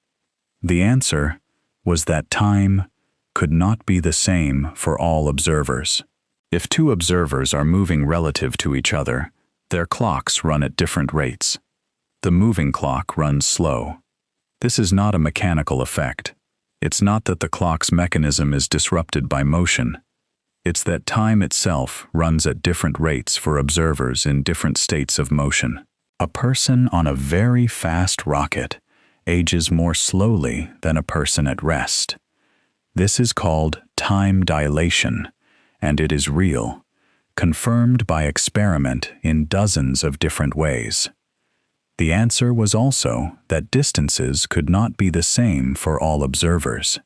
The answer was that time could not be the same for all observers. If two observers are moving relative to each other, their clocks run at different rates. The moving clock runs slow. This is not a mechanical effect. It's not that the clock's mechanism is disrupted by motion. It's that time itself runs at different rates for observers in different states of motion. A person on a very fast rocket ages more slowly than a person at rest. This is called time dilation, and it is real, confirmed by experiment in dozens of different ways. The answer was also that distances could not be the same for all observers.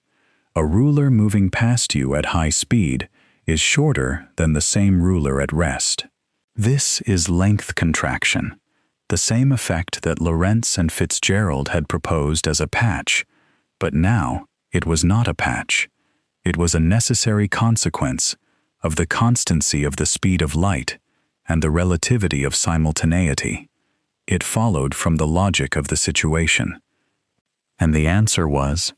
A ruler moving past you at high speed is shorter than the same ruler at rest. This is length contraction, the same effect that Lorentz and FitzGerald had proposed as a patch, but now it was not a patch. It was a necessary consequence of the constancy of the speed of light and the relativity of simultaneity. It followed from the logic of the situation. And the answer was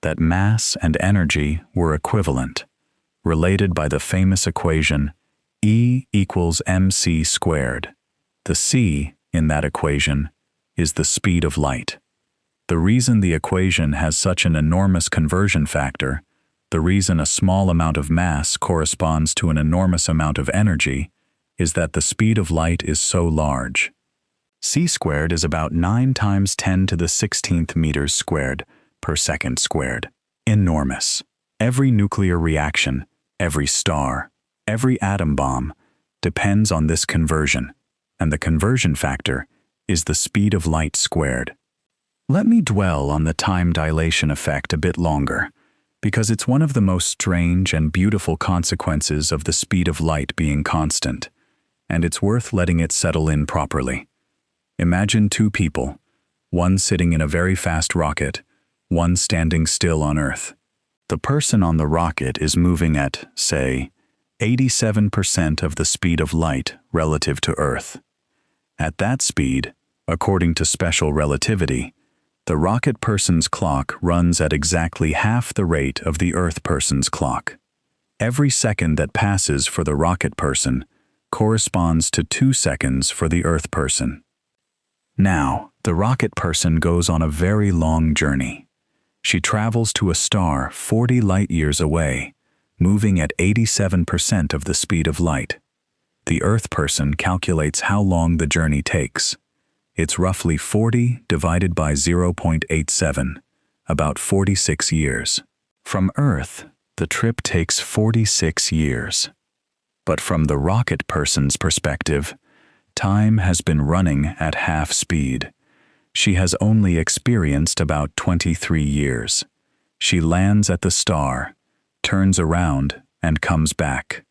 that mass and energy were equivalent, related by the famous equation E equals mc squared. The c in that equation is the speed of light. The reason the equation has such an enormous conversion factor, the reason a small amount of mass corresponds to an enormous amount of energy, is that the speed of light is so large. C squared is about 9 times 10 to the 16th meters squared per second squared. Enormous. Every nuclear reaction, every star, every atom bomb depends on this conversion, and the conversion factor is the speed of light squared. Let me dwell on the time dilation effect a bit longer, because it's one of the most strange and beautiful consequences of the speed of light being constant, and it's worth letting it settle in properly. Imagine two people, one sitting in a very fast rocket, one standing still on Earth. The person on the rocket is moving at, say, 87% of the speed of light relative to Earth. At that speed, according to special relativity, the rocket person's clock runs at exactly half the rate of the Earth person's clock. Every second that passes for the rocket person corresponds to 2 seconds for the Earth person. Now, the rocket person goes on a very long journey. She travels to a star 40 light-years away, moving at 87% of the speed of light. The Earth person calculates how long the journey takes. It's roughly 40 divided by 0.87, about 46 years. From Earth, the trip takes 46 years. But from the rocket person's perspective, time has been running at half speed. She has only experienced about 23 years. She lands at the star, turns around, and comes back.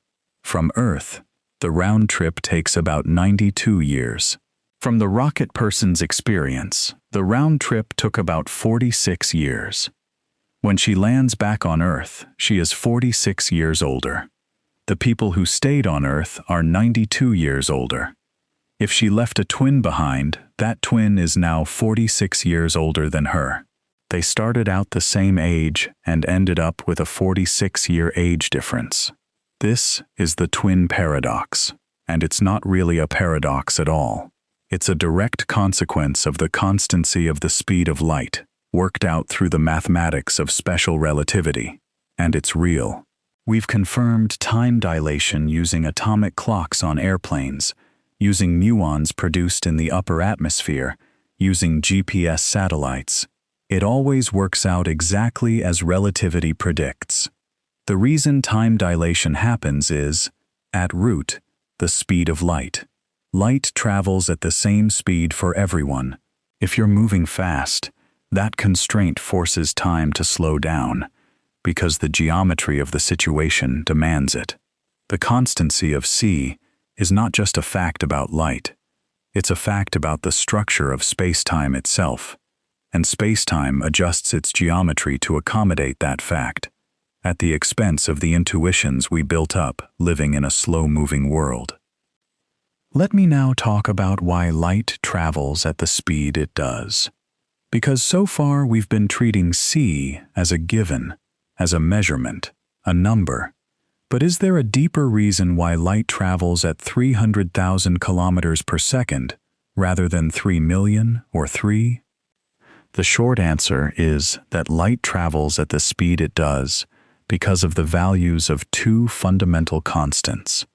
From Earth, the round trip takes about 92 years. From the rocket person's experience, the round trip took about 46 years. When she lands back on Earth, she is 46 years older. The people who stayed on Earth are 92 years older. If she left a twin behind, that twin is now 46 years older than her. They started out the same age and ended up with a 46-year age difference. This is the twin paradox, and it's not really a paradox at all. It's a direct consequence of the constancy of the speed of light, worked out through the mathematics of special relativity, and it's real. We've confirmed time dilation using atomic clocks on airplanes, using muons produced in the upper atmosphere, using GPS satellites. It always works out exactly as relativity predicts. The reason time dilation happens is, at root, the speed of light. Light travels at the same speed for everyone. If you're moving fast, that constraint forces time to slow down, because the geometry of the situation demands it. The constancy of c is not just a fact about light. It's a fact about the structure of space-time itself, and space-time adjusts its geometry to accommodate that fact, at the expense of the intuitions we built up living in a slow-moving world. Let me now talk about why light travels at the speed it does. Because so far we've been treating c as a given, as a measurement, a number. But is there a deeper reason why light travels at 300,000 kilometers per second rather than 3 million or 3? The short answer is that light travels at the speed it does because of the values of two fundamental constants,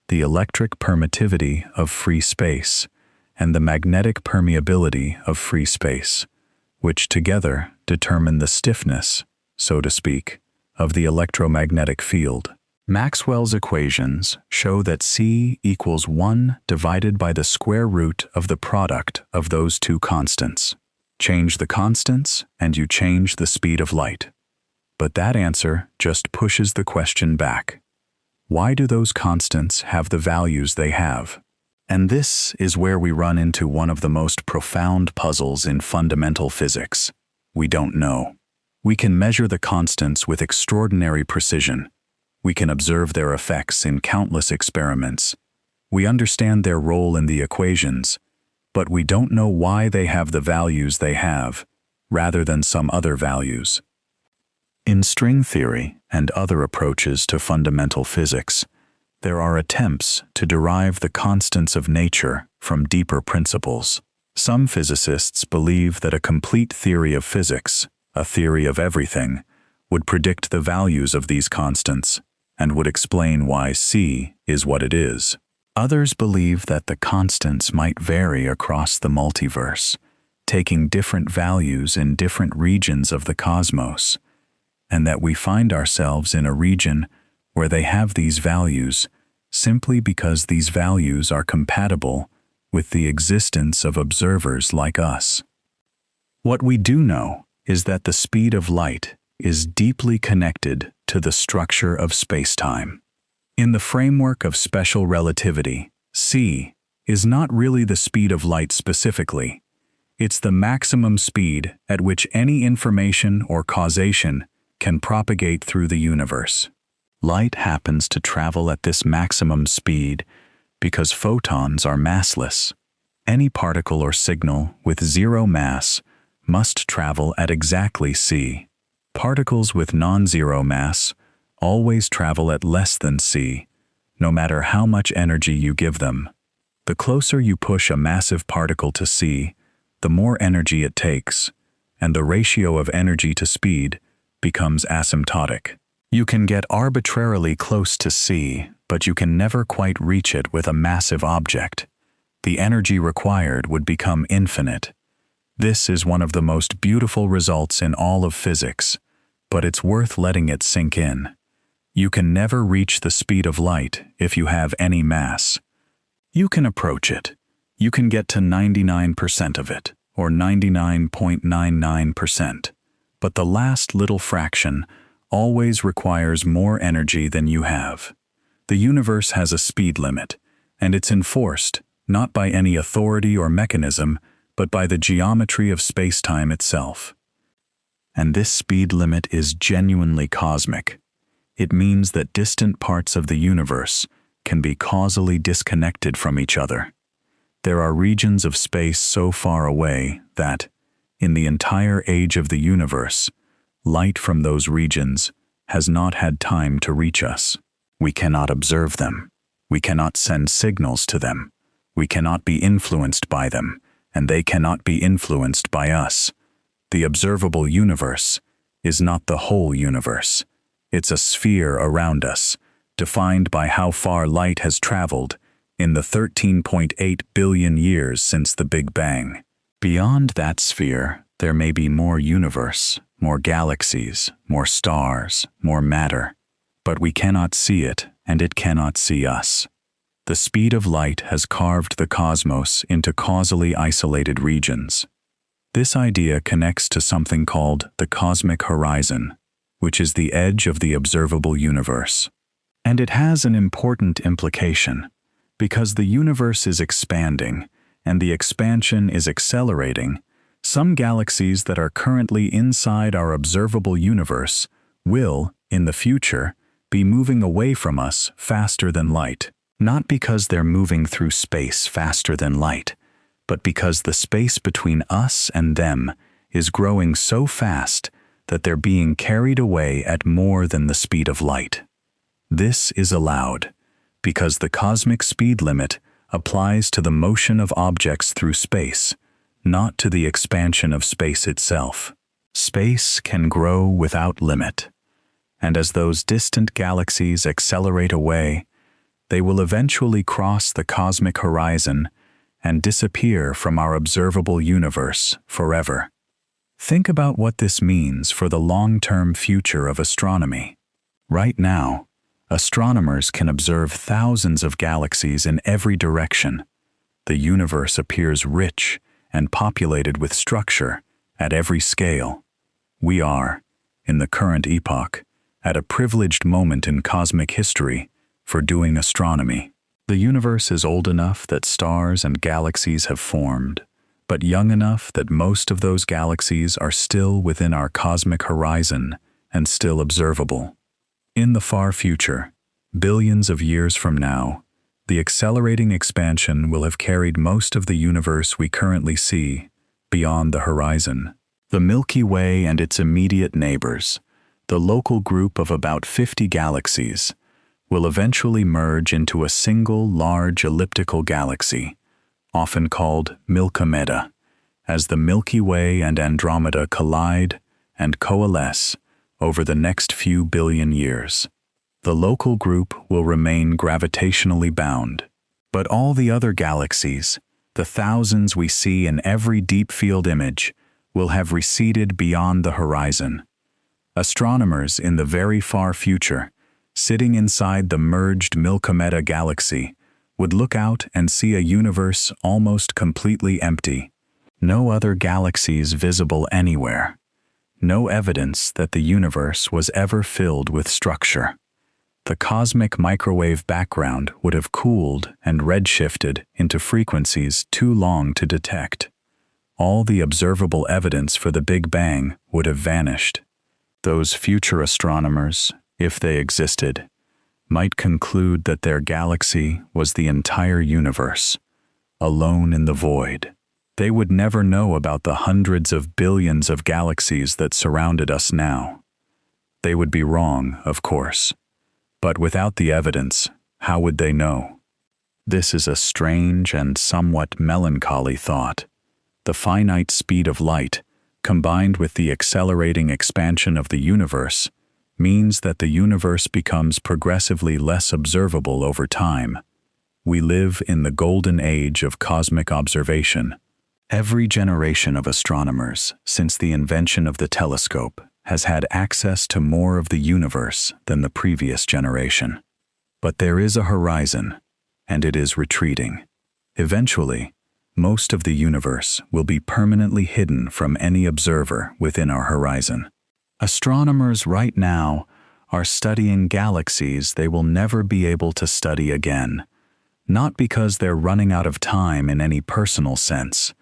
the electric permittivity of free space and the magnetic permeability of free space, which together determine the stiffness, so to speak, of the electromagnetic field. Maxwell's equations show that c equals 1 divided by the square root of the product of those two constants. Change the constants and you change the speed of light. But that answer just pushes the question back. Why do those constants have the values they have? And this is where we run into one of the most profound puzzles in fundamental physics. We don't know. We can measure the constants with extraordinary precision. We can observe their effects in countless experiments. We understand their role in the equations, but we don't know why they have the values they have, rather than some other values. In string theory and other approaches to fundamental physics, there are attempts to derive the constants of nature from deeper principles. Some physicists believe that a complete theory of physics, a theory of everything, would predict the values of these constants and would explain why c is what it is. Others believe that the constants might vary across the multiverse, taking different values in different regions of the cosmos, and that we find ourselves in a region where they have these values simply because these values are compatible with the existence of observers like us. What we do know is that the speed of light is deeply connected to the structure of spacetime. In the framework of special relativity, c is not really the speed of light specifically. It's the maximum speed at which any information or causation can propagate through the universe. Light happens to travel at this maximum speed because photons are massless. Any particle or signal with zero mass must travel at exactly c. Particles with non-zero mass always travel at less than c, no matter how much energy you give them. The closer you push a massive particle to c, the more energy it takes, and the ratio of energy to speed becomes asymptotic. You can get arbitrarily close to c, but you can never quite reach it with a massive object. The energy required would become infinite. This is one of the most beautiful results in all of physics, but it's worth letting it sink in. You can never reach the speed of light if you have any mass. You can approach it. You can get to 99% of it, or 99.99%. But the last little fraction always requires more energy than you have. The universe has a speed limit, and it's enforced not by any authority or mechanism, but by the geometry of space-time itself. And this speed limit is genuinely cosmic. It means that distant parts of the universe can be causally disconnected from each other. There are regions of space so far away that, in the entire age of the universe, light from those regions has not had time to reach us. We cannot observe them. We cannot send signals to them. We cannot be influenced by them, and they cannot be influenced by us. The observable universe is not the whole universe. It's a sphere around us, defined by how far light has traveled in the 13.8 billion years since the Big Bang. Beyond that sphere, there may be more universe, more galaxies, more stars, more matter. But we cannot see it, and it cannot see us. The speed of light has carved the cosmos into causally isolated regions. This idea connects to something called the cosmic horizon, which is the edge of the observable universe. And it has an important implication, because the universe is expanding, and the expansion is accelerating. Some galaxies that are currently inside our observable universe will, in the future, be moving away from us faster than light. Not because they're moving through space faster than light, but because the space between us and them is growing so fast that they're being carried away at more than the speed of light. This is allowed because the cosmic speed limit applies to the motion of objects through space, not to the expansion of space itself. Space can grow without limit, and as those distant galaxies accelerate away, they will eventually cross the cosmic horizon and disappear from our observable universe forever. Think about what this means for the long-term future of astronomy. Right now, astronomers can observe thousands of galaxies in every direction. The universe appears rich and populated with structure at every scale. We are, in the current epoch, at a privileged moment in cosmic history for doing astronomy. The universe is old enough that stars and galaxies have formed, but young enough that most of those galaxies are still within our cosmic horizon and still observable. In the far future, billions of years from now, the accelerating expansion will have carried most of the universe we currently see beyond the horizon. The Milky Way and its immediate neighbors, the local group of about 50 galaxies, will eventually merge into a single large elliptical galaxy, often called Milkomeda, as the Milky Way and Andromeda collide and coalesce over the next few billion years. The local group will remain gravitationally bound, but all the other galaxies, the thousands we see in every deep field image, will have receded beyond the horizon. Astronomers in the very far future, sitting inside the merged Milkomeda galaxy, would look out and see a universe almost completely empty. No other galaxies visible anywhere. No evidence that the universe was ever filled with structure. The cosmic microwave background would have cooled and redshifted into frequencies too long to detect. All the observable evidence for the Big Bang would have vanished. Those future astronomers, if they existed, might conclude that their galaxy was the entire universe, alone in the void. They would never know about the hundreds of billions of galaxies that surrounded us now. They would be wrong, of course, but without the evidence, how would they know? This is a strange and somewhat melancholy thought. The finite speed of light, combined with the accelerating expansion of the universe, means that the universe becomes progressively less observable over time. We live in the golden age of cosmic observation. Every generation of astronomers, since the invention of the telescope, has had access to more of the universe than the previous generation. But there is a horizon, and it is retreating. Eventually, most of the universe will be permanently hidden from any observer within our horizon. Astronomers right now are studying galaxies they will never be able to study again, not because they're running out of time in any personal sense,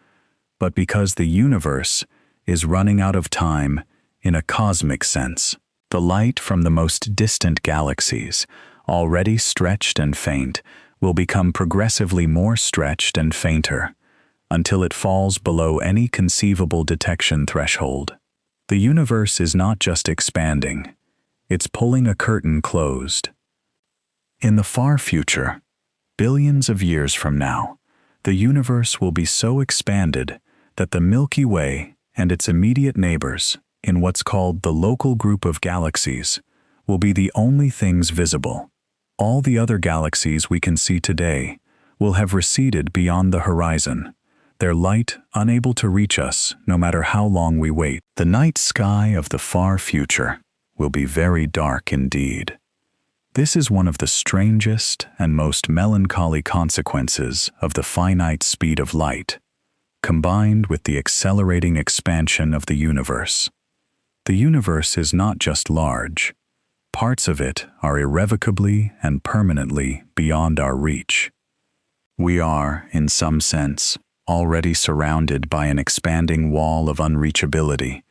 but because the universe is running out of time in a cosmic sense. The light from the most distant galaxies, already stretched and faint, will become progressively more stretched and fainter, until it falls below any conceivable detection threshold. The universe is not just expanding, it's pulling a curtain closed. In the far future, billions of years from now, the universe will be so expanded that the Milky Way and its immediate neighbors, in what's called the local group of galaxies, will be the only things visible. All the other galaxies we can see today will have receded beyond the horizon, their light unable to reach us no matter how long we wait. The night sky of the far future will be very dark indeed. This is one of the strangest and most melancholy consequences of the finite speed of light, combined with the accelerating expansion of the universe. The universe is not just large. Parts of it are irrevocably and permanently beyond our reach. We are, in some sense, already surrounded by an expanding wall of unreachability,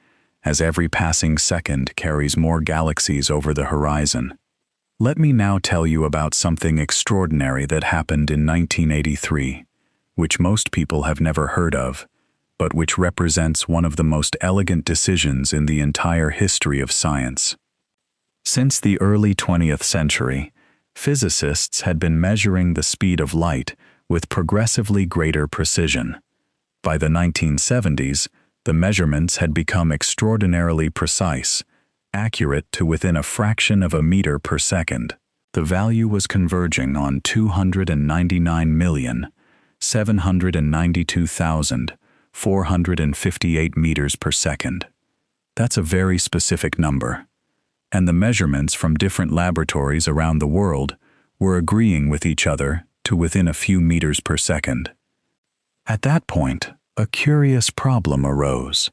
as every passing second carries more galaxies over the horizon. Let me now tell you about something extraordinary that happened in 1983, which most people have never heard of, but which represents one of the most elegant decisions in the entire history of science. Since the early 20th century, physicists had been measuring the speed of light with progressively greater precision. By the 1970s, the measurements had become extraordinarily precise, accurate to within a fraction of a meter per second. The value was converging on 299,792,458 meters per second. That's a very specific number. And the measurements from different laboratories around the world were agreeing with each other to within a few meters per second. At that point, a curious problem arose.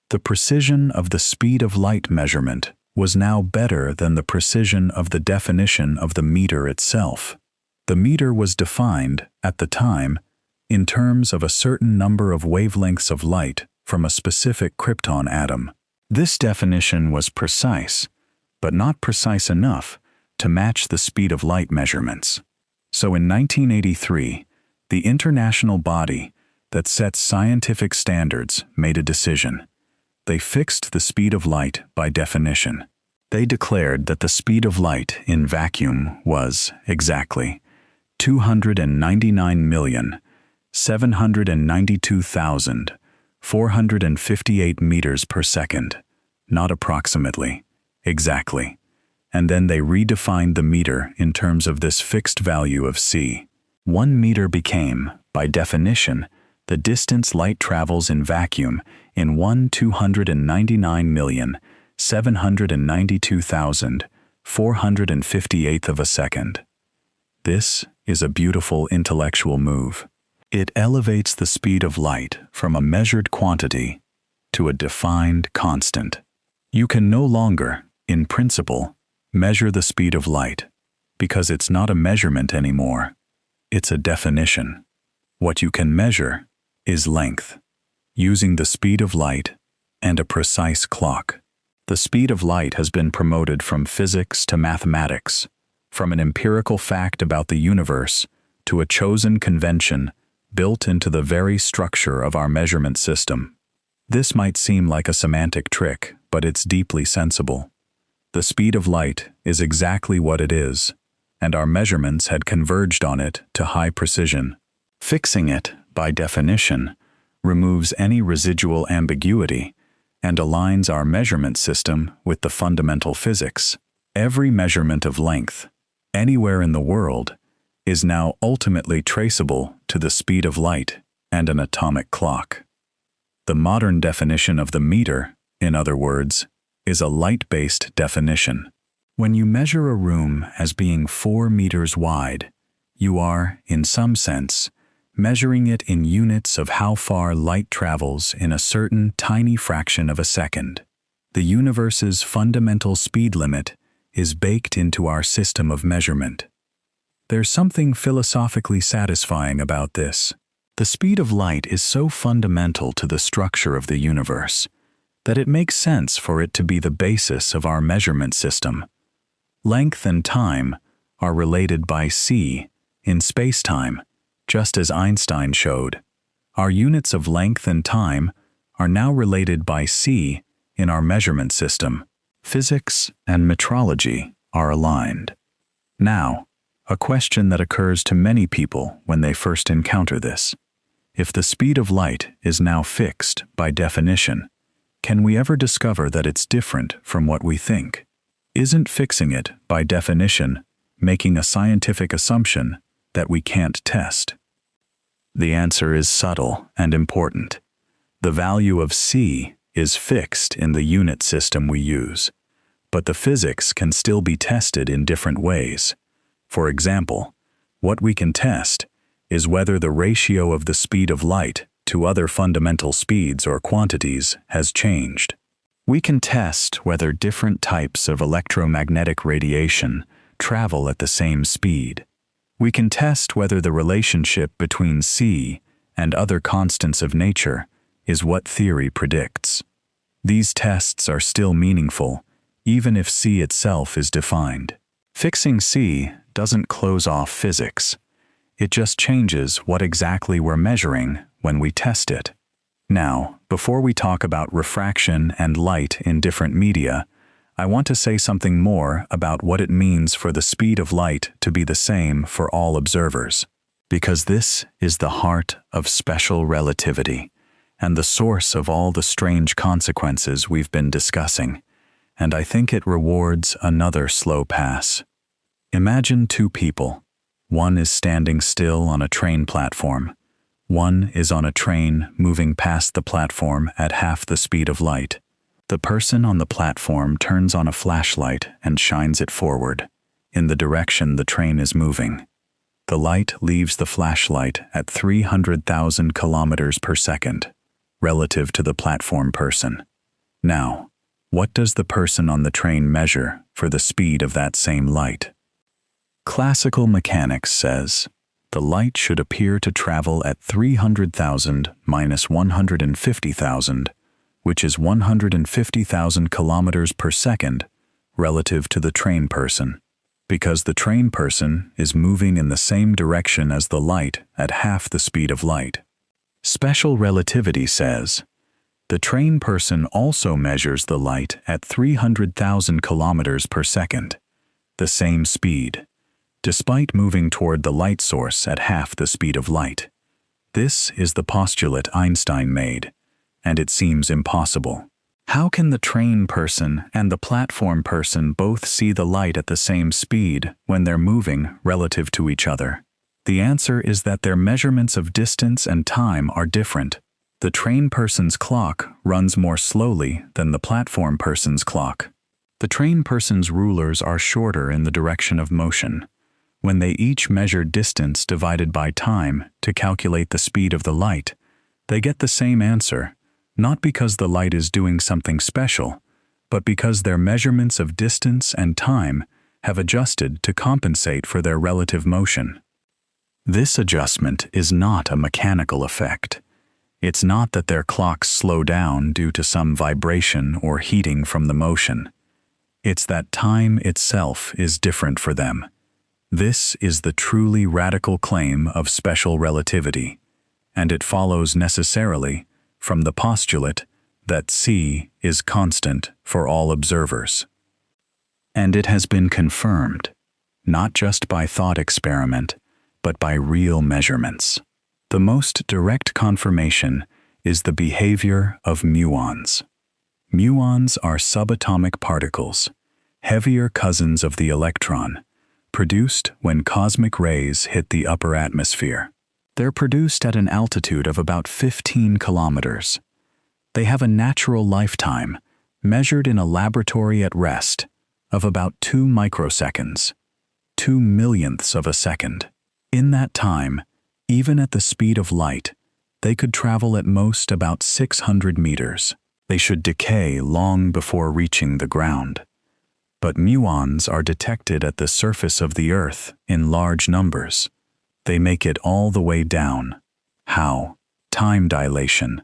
The precision of the speed of light measurement was now better than the precision of the definition of the meter itself. The meter was defined, at the time, in terms of a certain number of wavelengths of light from a specific krypton atom. This definition was precise, but not precise enough to match the speed of light measurements. So in 1983, the international body that sets scientific standards made a decision. They fixed the speed of light by definition. They declared that the speed of light in vacuum was, exactly, 299,792,458 meters per second, not approximately, exactly. And then they redefined the meter in terms of this fixed value of c. 1 meter became, by definition, the distance light travels in vacuum in 1,299,792,458th of a second. This is a beautiful intellectual move. It elevates the speed of light from a measured quantity to a defined constant. You can no longer, in principle, measure the speed of light, because it's not a measurement anymore. It's a definition. What you can measure is length, using the speed of light and a precise clock. The speed of light has been promoted from physics to mathematics, from an empirical fact about the universe to a chosen convention built into the very structure of our measurement system. This might seem like a semantic trick, but it's deeply sensible. The speed of light is exactly what it is, and our measurements had converged on it to high precision. Fixing it, by definition, removes any residual ambiguity and aligns our measurement system with the fundamental physics. Every measurement of length, anywhere in the world, is now ultimately traceable to the speed of light and an atomic clock. The modern definition of the meter, in other words, is a light-based definition. When you measure a room as being 4 meters wide, you are, in some sense, measuring it in units of how far light travels in a certain tiny fraction of a second. The universe's fundamental speed limit is baked into our system of measurement. There's something philosophically satisfying about this. The speed of light is so fundamental to the structure of the universe that it makes sense for it to be the basis of our measurement system. Length and time are related by c in space-time, just as Einstein showed. Our units of length and time are now related by c in our measurement system. Physics and metrology are aligned. Now, a question that occurs to many people when they first encounter this. If the speed of light is now fixed by definition, can we ever discover that it's different from what we think? isn't fixing it, by definition, making a scientific assumption that we can't test? The answer is subtle and important. The value of c is fixed in the unit system we use, but the physics can still be tested in different ways. For example, what we can test is whether the ratio of the speed of light to other fundamental speeds or quantities has changed. We can test whether different types of electromagnetic radiation travel at the same speed. We can test whether the relationship between c and other constants of nature is what theory predicts. These tests are still meaningful, even if c itself is defined. Fixing c doesn't close off physics. It just changes what exactly we're measuring when we test it. Now, before we talk about refraction and light in different media, I want to say something more about what it means for the speed of light to be the same for all observers, because this is the heart of special relativity and the source of all the strange consequences we've been discussing, and I think it rewards another slow pass. Imagine two people. One is standing still on a train platform. One is on a train moving past the platform at half the speed of light. The person on the platform turns on a flashlight and shines it forward, in the direction the train is moving. The light leaves the flashlight at 300,000 kilometers per second, relative to the platform person. Now, what does the person on the train measure for the speed of that same light? Classical mechanics says the light should appear to travel at 300,000 minus 150,000, which is 150,000 kilometers per second, relative to the train person, because the train person is moving in the same direction as the light at half the speed of light. Special relativity says the train person also measures the light at 300,000 kilometers per second, the same speed, despite moving toward the light source at half the speed of light. This is the postulate Einstein made, and it seems impossible. How can the train person and the platform person both see the light at the same speed when they're moving relative to each other? The answer is that their measurements of distance and time are different. The train person's clock runs more slowly than the platform person's clock. The train person's rulers are shorter in the direction of motion. When they each measure distance divided by time to calculate the speed of the light, they get the same answer, not because the light is doing something special, but because their measurements of distance and time have adjusted to compensate for their relative motion. This adjustment is not a mechanical effect. It's not that their clocks slow down due to some vibration or heating from the motion. It's that time itself is different for them. This is the truly radical claim of special relativity, and it follows necessarily from the postulate that c is constant for all observers. And it has been confirmed, not just by thought experiment, but by real measurements. The most direct confirmation is the behavior of muons. Muons are subatomic particles, heavier cousins of the electron, produced when cosmic rays hit the upper atmosphere. They're produced at an altitude of about 15 kilometers. They have a natural lifetime, measured in a laboratory at rest, of about 2 microseconds, 2 millionths of a second. In that time, even at the speed of light, they could travel at most about 600 meters. They should decay long before reaching the ground. But muons are detected at the surface of the Earth in large numbers. They make it all the way down. How? Time dilation.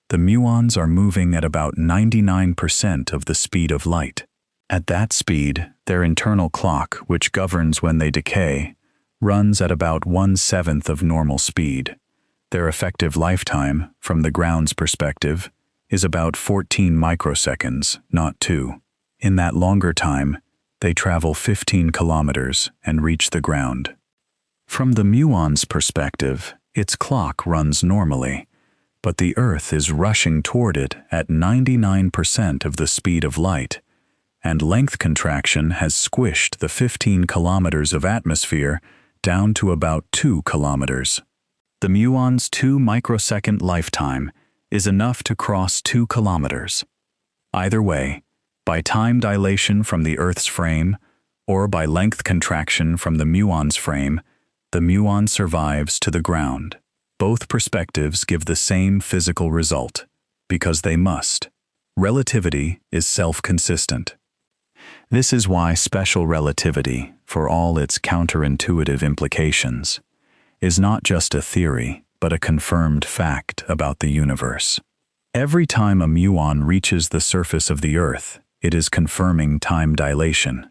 The muons are moving at about 99% of the speed of light. At that speed, their internal clock, which governs when they decay, runs at about 1/7 of normal speed. Their effective lifetime, from the ground's perspective, is about 14 microseconds, not 2. In that longer time, they travel 15 kilometers and reach the ground. From the muon's perspective, its clock runs normally, but the Earth is rushing toward it at 99% of the speed of light, and length contraction has squished the 15 kilometers of atmosphere down to about 2 kilometers. The muon's 2 microsecond lifetime is enough to cross 2 kilometers. Either way, by time dilation from the Earth's frame or by length contraction from the muon's frame, the muon survives to the ground. Both perspectives give the same physical result, because they must. Relativity is self-consistent. This is why special relativity, for all its counterintuitive implications, is not just a theory, but a confirmed fact about the universe. Every time a muon reaches the surface of the Earth, it is confirming time dilation.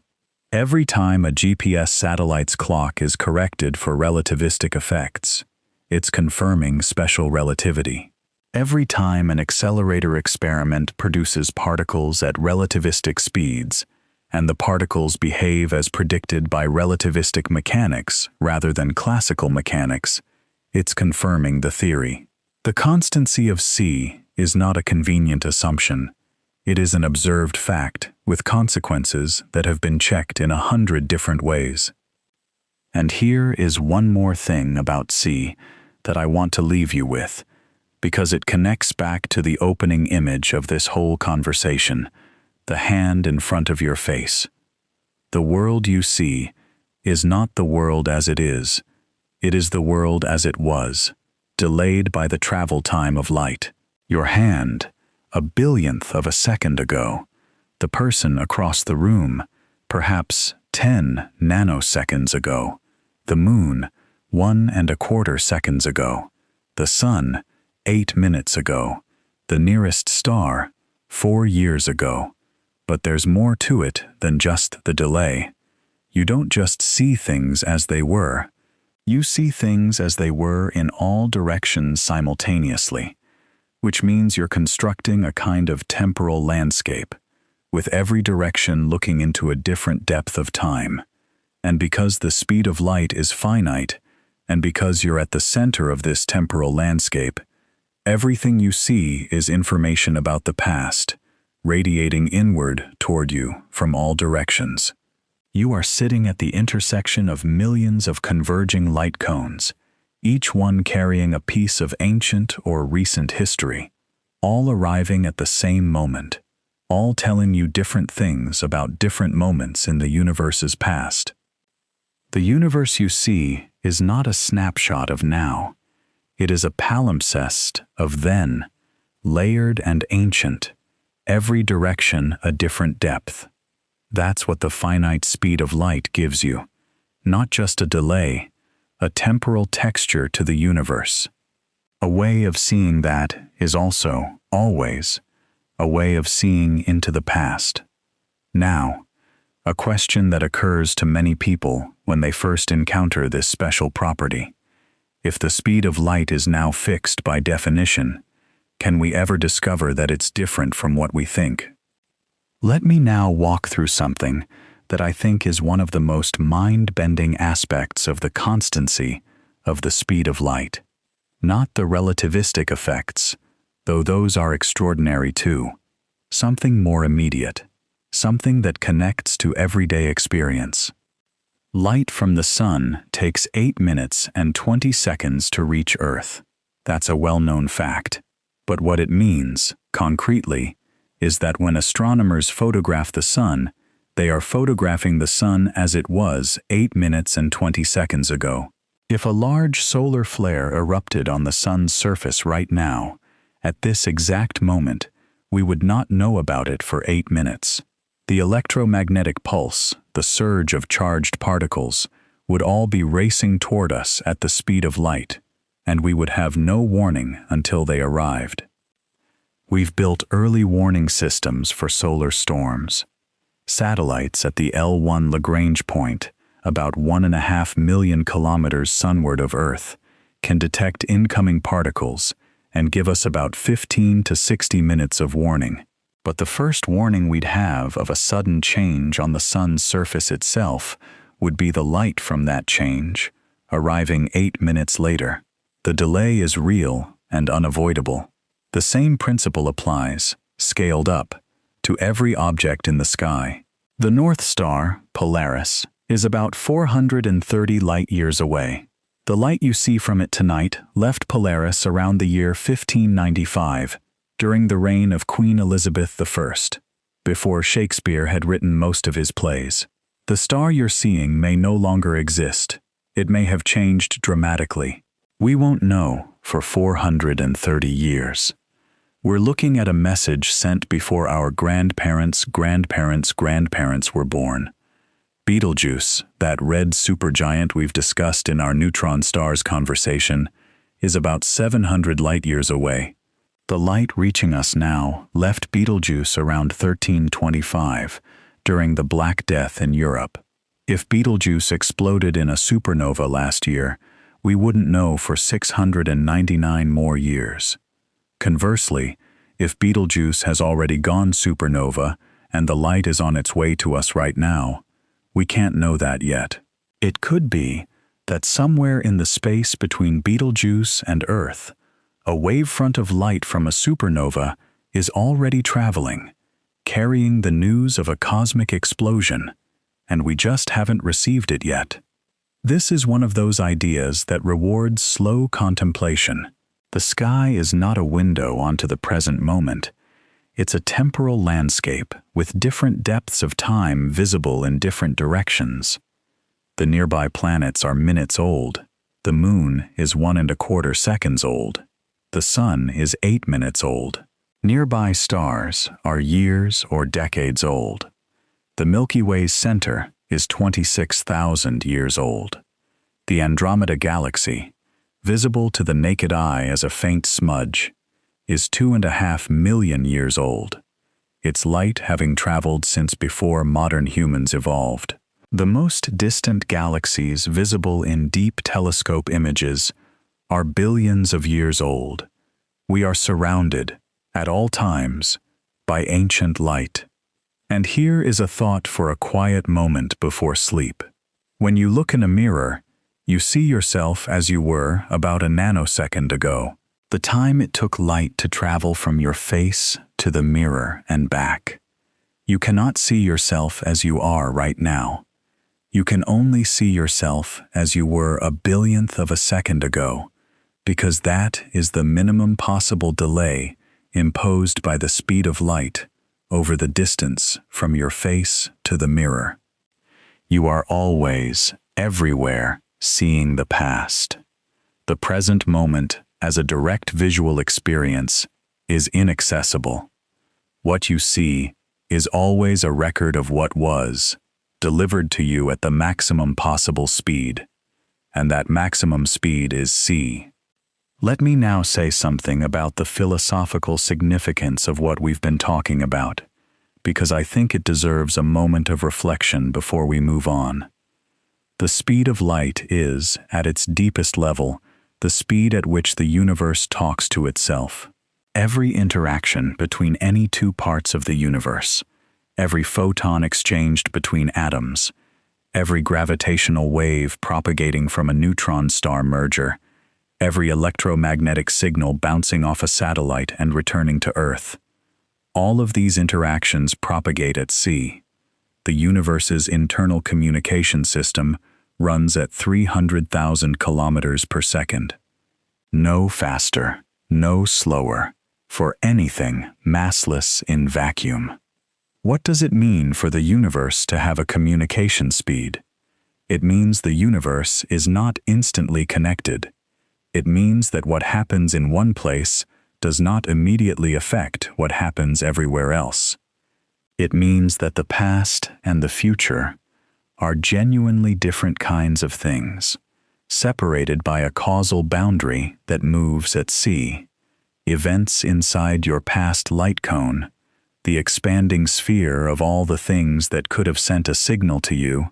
Every time a GPS satellite's clock is corrected for relativistic effects, it's confirming special relativity. Every time an accelerator experiment produces particles at relativistic speeds, and the particles behave as predicted by relativistic mechanics rather than classical mechanics, it's confirming the theory. The constancy of c is not a convenient assumption. It is an observed fact with consequences that have been checked in 100 different ways. And here is one more thing about c that I want to leave you with, because it connects back to the opening image of this whole conversation, the hand in front of your face. The world you see is not the world as it is the world as it was, delayed by the travel time of light. Your hand, a billionth of a second ago. The person across the room, perhaps 10 nanoseconds ago. The moon, 1¼ seconds ago. The sun, 8 minutes ago. The nearest star, 4 years ago. But there's more to it than just the delay. You don't just see things as they were. You see things as they were in all directions simultaneously, which means you're constructing a kind of temporal landscape, with every direction looking into a different depth of time. And because the speed of light is finite, and because you're at the center of this temporal landscape, everything you see is information about the past, radiating inward toward you from all directions. You are sitting at the intersection of millions of converging light cones, each one carrying a piece of ancient or recent history, all arriving at the same moment, all telling you different things about different moments in the universe's past. The universe you see is not a snapshot of now. It is a palimpsest of then, layered and ancient, every direction a different depth. That's what the finite speed of light gives you, not just a delay, a temporal texture to the universe. A way of seeing that is also, always, a way of seeing into the past. Now, a question that occurs to many people when they first encounter this special property. If the speed of light is now fixed by definition, can we ever discover that it's different from what we think? Let me now walk through something that I think is one of the most mind-bending aspects of the constancy of the speed of light. Not the relativistic effects, though those are extraordinary too. Something more immediate, something that connects to everyday experience. Light from the sun takes 8 minutes and 20 seconds to reach Earth. That's a well-known fact. But what it means, concretely, is that when astronomers photograph the sun, they are photographing the sun as it was 8 minutes and 20 seconds ago. If a large solar flare erupted on the sun's surface right now, at this exact moment, we would not know about it for 8 minutes. The electromagnetic pulse, the surge of charged particles, would all be racing toward us at the speed of light, and we would have no warning until they arrived. We've built early warning systems for solar storms. Satellites at the L1 Lagrange point, about 1.5 million kilometers sunward of Earth, can detect incoming particles and give us about 15 to 60 minutes of warning. But the first warning we'd have of a sudden change on the sun's surface itself would be the light from that change, arriving 8 minutes later. The delay is real and unavoidable. The same principle applies, scaled up, to every object in the sky. The North Star, Polaris, is about 430 light-years away. The light you see from it tonight left Polaris around the year 1595, during the reign of Queen Elizabeth I, before Shakespeare had written most of his plays. The star you're seeing may no longer exist. It may have changed dramatically. We won't know for 430 years. We're looking at a message sent before our grandparents' grandparents' grandparents were born. Betelgeuse, that red supergiant we've discussed in our neutron stars conversation, is about 700 light-years away. The light reaching us now left Betelgeuse around 1325, during the Black Death in Europe. If Betelgeuse exploded in a supernova last year, we wouldn't know for 699 more years. Conversely, if Betelgeuse has already gone supernova and the light is on its way to us right now, we can't know that yet. It could be that somewhere in the space between Betelgeuse and Earth, a wavefront of light from a supernova is already traveling, carrying the news of a cosmic explosion, and we just haven't received it yet. This is one of those ideas that rewards slow contemplation. The sky is not a window onto the present moment. It's a temporal landscape with different depths of time visible in different directions. The nearby planets are minutes old. The moon is 1¼ seconds old. The sun is 8 minutes old. Nearby stars are years or decades old. The Milky Way's center is 26,000 years old. The Andromeda Galaxy, visible to the naked eye as a faint smudge, is 2.5 million years old, its light having traveled since before modern humans evolved. The most distant galaxies visible in deep telescope images are billions of years old. We are surrounded, at all times, by ancient light. And here is a thought for a quiet moment before sleep. When you look in a mirror, you see yourself as you were about a nanosecond ago. The time it took light to travel from your face to the mirror and back. You cannot see yourself as you are right now. You can only see yourself as you were a billionth of a second ago, because that is the minimum possible delay imposed by the speed of light over the distance from your face to the mirror. You are always, everywhere, seeing the past. The present moment, as a direct visual experience, is inaccessible. What you see is always a record of what was, delivered to you at the maximum possible speed, and that maximum speed is c. Let me now say something about the philosophical significance of what we've been talking about, because I think it deserves a moment of reflection before we move on. The speed of light is, at its deepest level, the speed at which the universe talks to itself. Every interaction between any two parts of the universe, every photon exchanged between atoms, every gravitational wave propagating from a neutron star merger, every electromagnetic signal bouncing off a satellite and returning to Earth. All of these interactions propagate at c. The universe's internal communication system runs at 300,000 kilometers per second. No faster, no slower, for anything massless in vacuum. What does it mean for the universe to have a communication speed? It means the universe is not instantly connected. It means that what happens in one place does not immediately affect what happens everywhere else. It means that the past and the future are genuinely different kinds of things, separated by a causal boundary that moves at c. Events inside your past light cone, the expanding sphere of all the things that could have sent a signal to you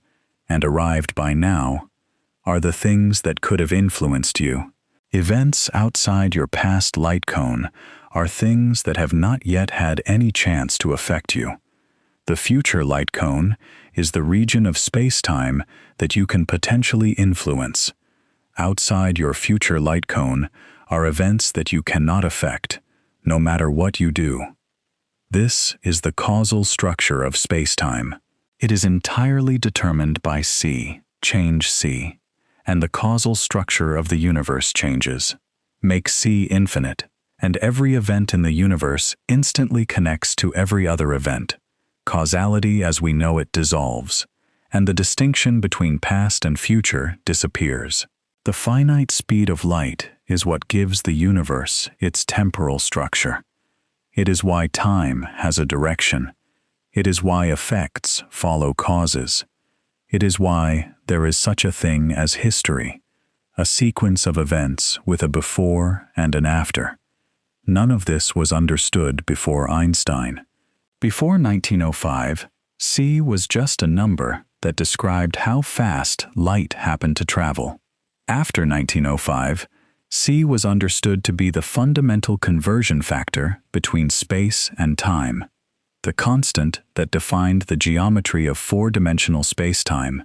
and arrived by now, are the things that could have influenced you. Events outside your past light cone are things that have not yet had any chance to affect you. The future light cone is the region of space-time that you can potentially influence. Outside your future light cone are events that you cannot affect, no matter what you do. This is the causal structure of space-time. It is entirely determined by c, change c, and the causal structure of the universe changes. Make c infinite, and every event in the universe instantly connects to every other event. Causality as we know it dissolves, and the distinction between past and future disappears. The finite speed of light is what gives the universe its temporal structure. It is why time has a direction. It is why effects follow causes. It is why there is such a thing as history, a sequence of events with a before and an after. None of this was understood before Einstein. Before 1905, c was just a number that described how fast light happened to travel. After 1905, c was understood to be the fundamental conversion factor between space and time, the constant that defined the geometry of four-dimensional space-time,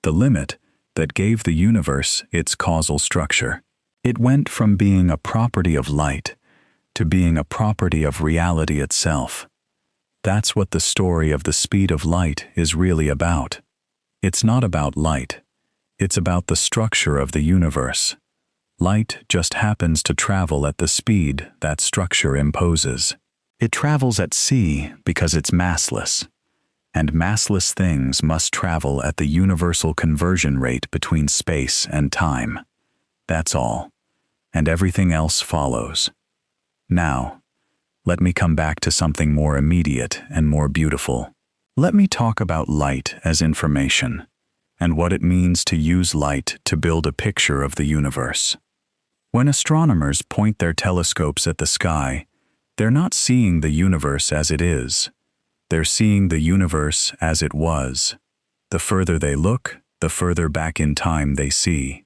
the limit that gave the universe its causal structure. It went from being a property of light to being a property of reality itself. That's what the story of the speed of light is really about. It's not about light. It's about the structure of the universe. Light just happens to travel at the speed that structure imposes. It travels at c because it's massless, and massless things must travel at the universal conversion rate between space and time. That's all, and everything else follows. Now, let me come back to something more immediate and more beautiful. Let me talk about light as information, and what it means to use light to build a picture of the universe. When astronomers point their telescopes at the sky, they're not seeing the universe as it is. They're seeing the universe as it was. The further they look, the further back in time they see.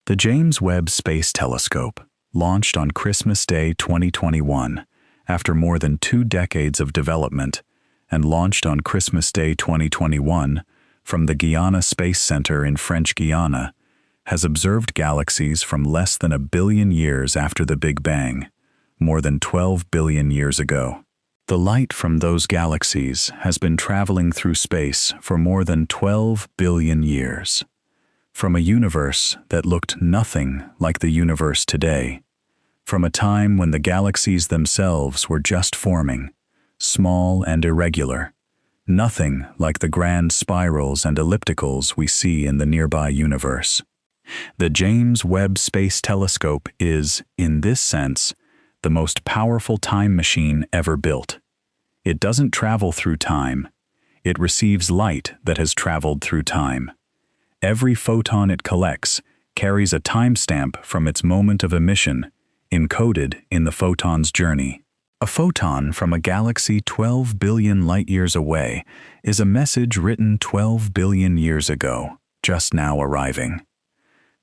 The James Webb Space Telescope, launched on Christmas Day 2021, after more than 2 decades of development, and launched on Christmas Day 2021 from the Guiana Space Center in French Guiana, has observed galaxies from less than 1 billion years after the Big Bang, more than 12 billion years ago. The light from those galaxies has been traveling through space for more than 12 billion years. From a universe that looked nothing like the universe today, from a time when the galaxies themselves were just forming, small and irregular, nothing like the grand spirals and ellipticals we see in the nearby universe. The James Webb Space Telescope is, in this sense, the most powerful time machine ever built. It doesn't travel through time. It receives light that has traveled through time. Every photon it collects carries a timestamp from its moment of emission, encoded in the photon's journey. A photon from a galaxy 12 billion light-years away is a message written 12 billion years ago, just now arriving.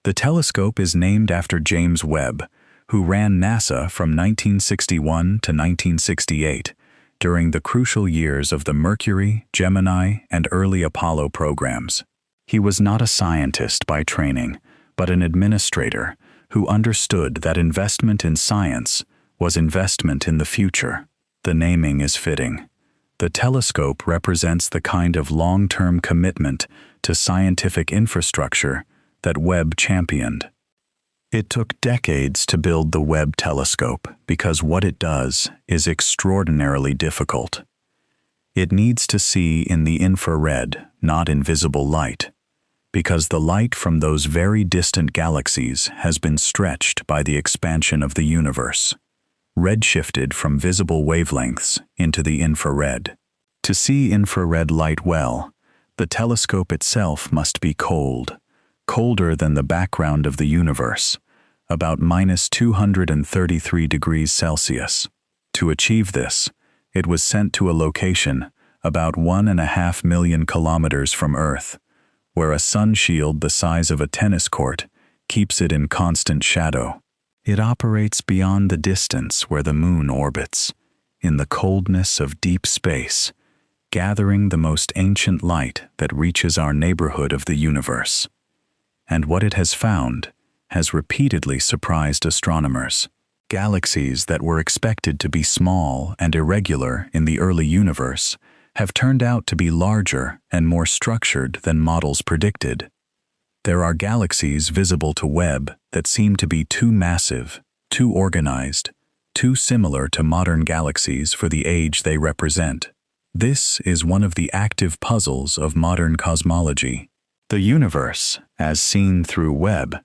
The telescope is named after James Webb, who ran NASA from 1961 to 1968 during the crucial years of the Mercury, Gemini, and early Apollo programs. He was not a scientist by training, but an administrator who understood that investment in science was investment in the future. The naming is fitting. The telescope represents the kind of long-term commitment to scientific infrastructure that Webb championed. It took decades to build the Webb telescope because what it does is extraordinarily difficult. It needs to see in the infrared, not in visible light, because the light from those very distant galaxies has been stretched by the expansion of the universe, redshifted from visible wavelengths into the infrared. To see infrared light well, the telescope itself must be cold, colder than the background of the universe, about -233 degrees Celsius. To achieve this, it was sent to a location about 1.5 million kilometers from Earth, where a sun shield the size of a tennis court keeps it in constant shadow. It operates beyond the distance where the moon orbits, in the coldness of deep space, gathering the most ancient light that reaches our neighborhood of the universe. And what it has found has repeatedly surprised astronomers. Galaxies that were expected to be small and irregular in the early universe have turned out to be larger and more structured than models predicted. There are galaxies visible to Webb that seem to be too massive, too organized, too similar to modern galaxies for the age they represent. This is one of the active puzzles of modern cosmology. The universe, as seen through Webb,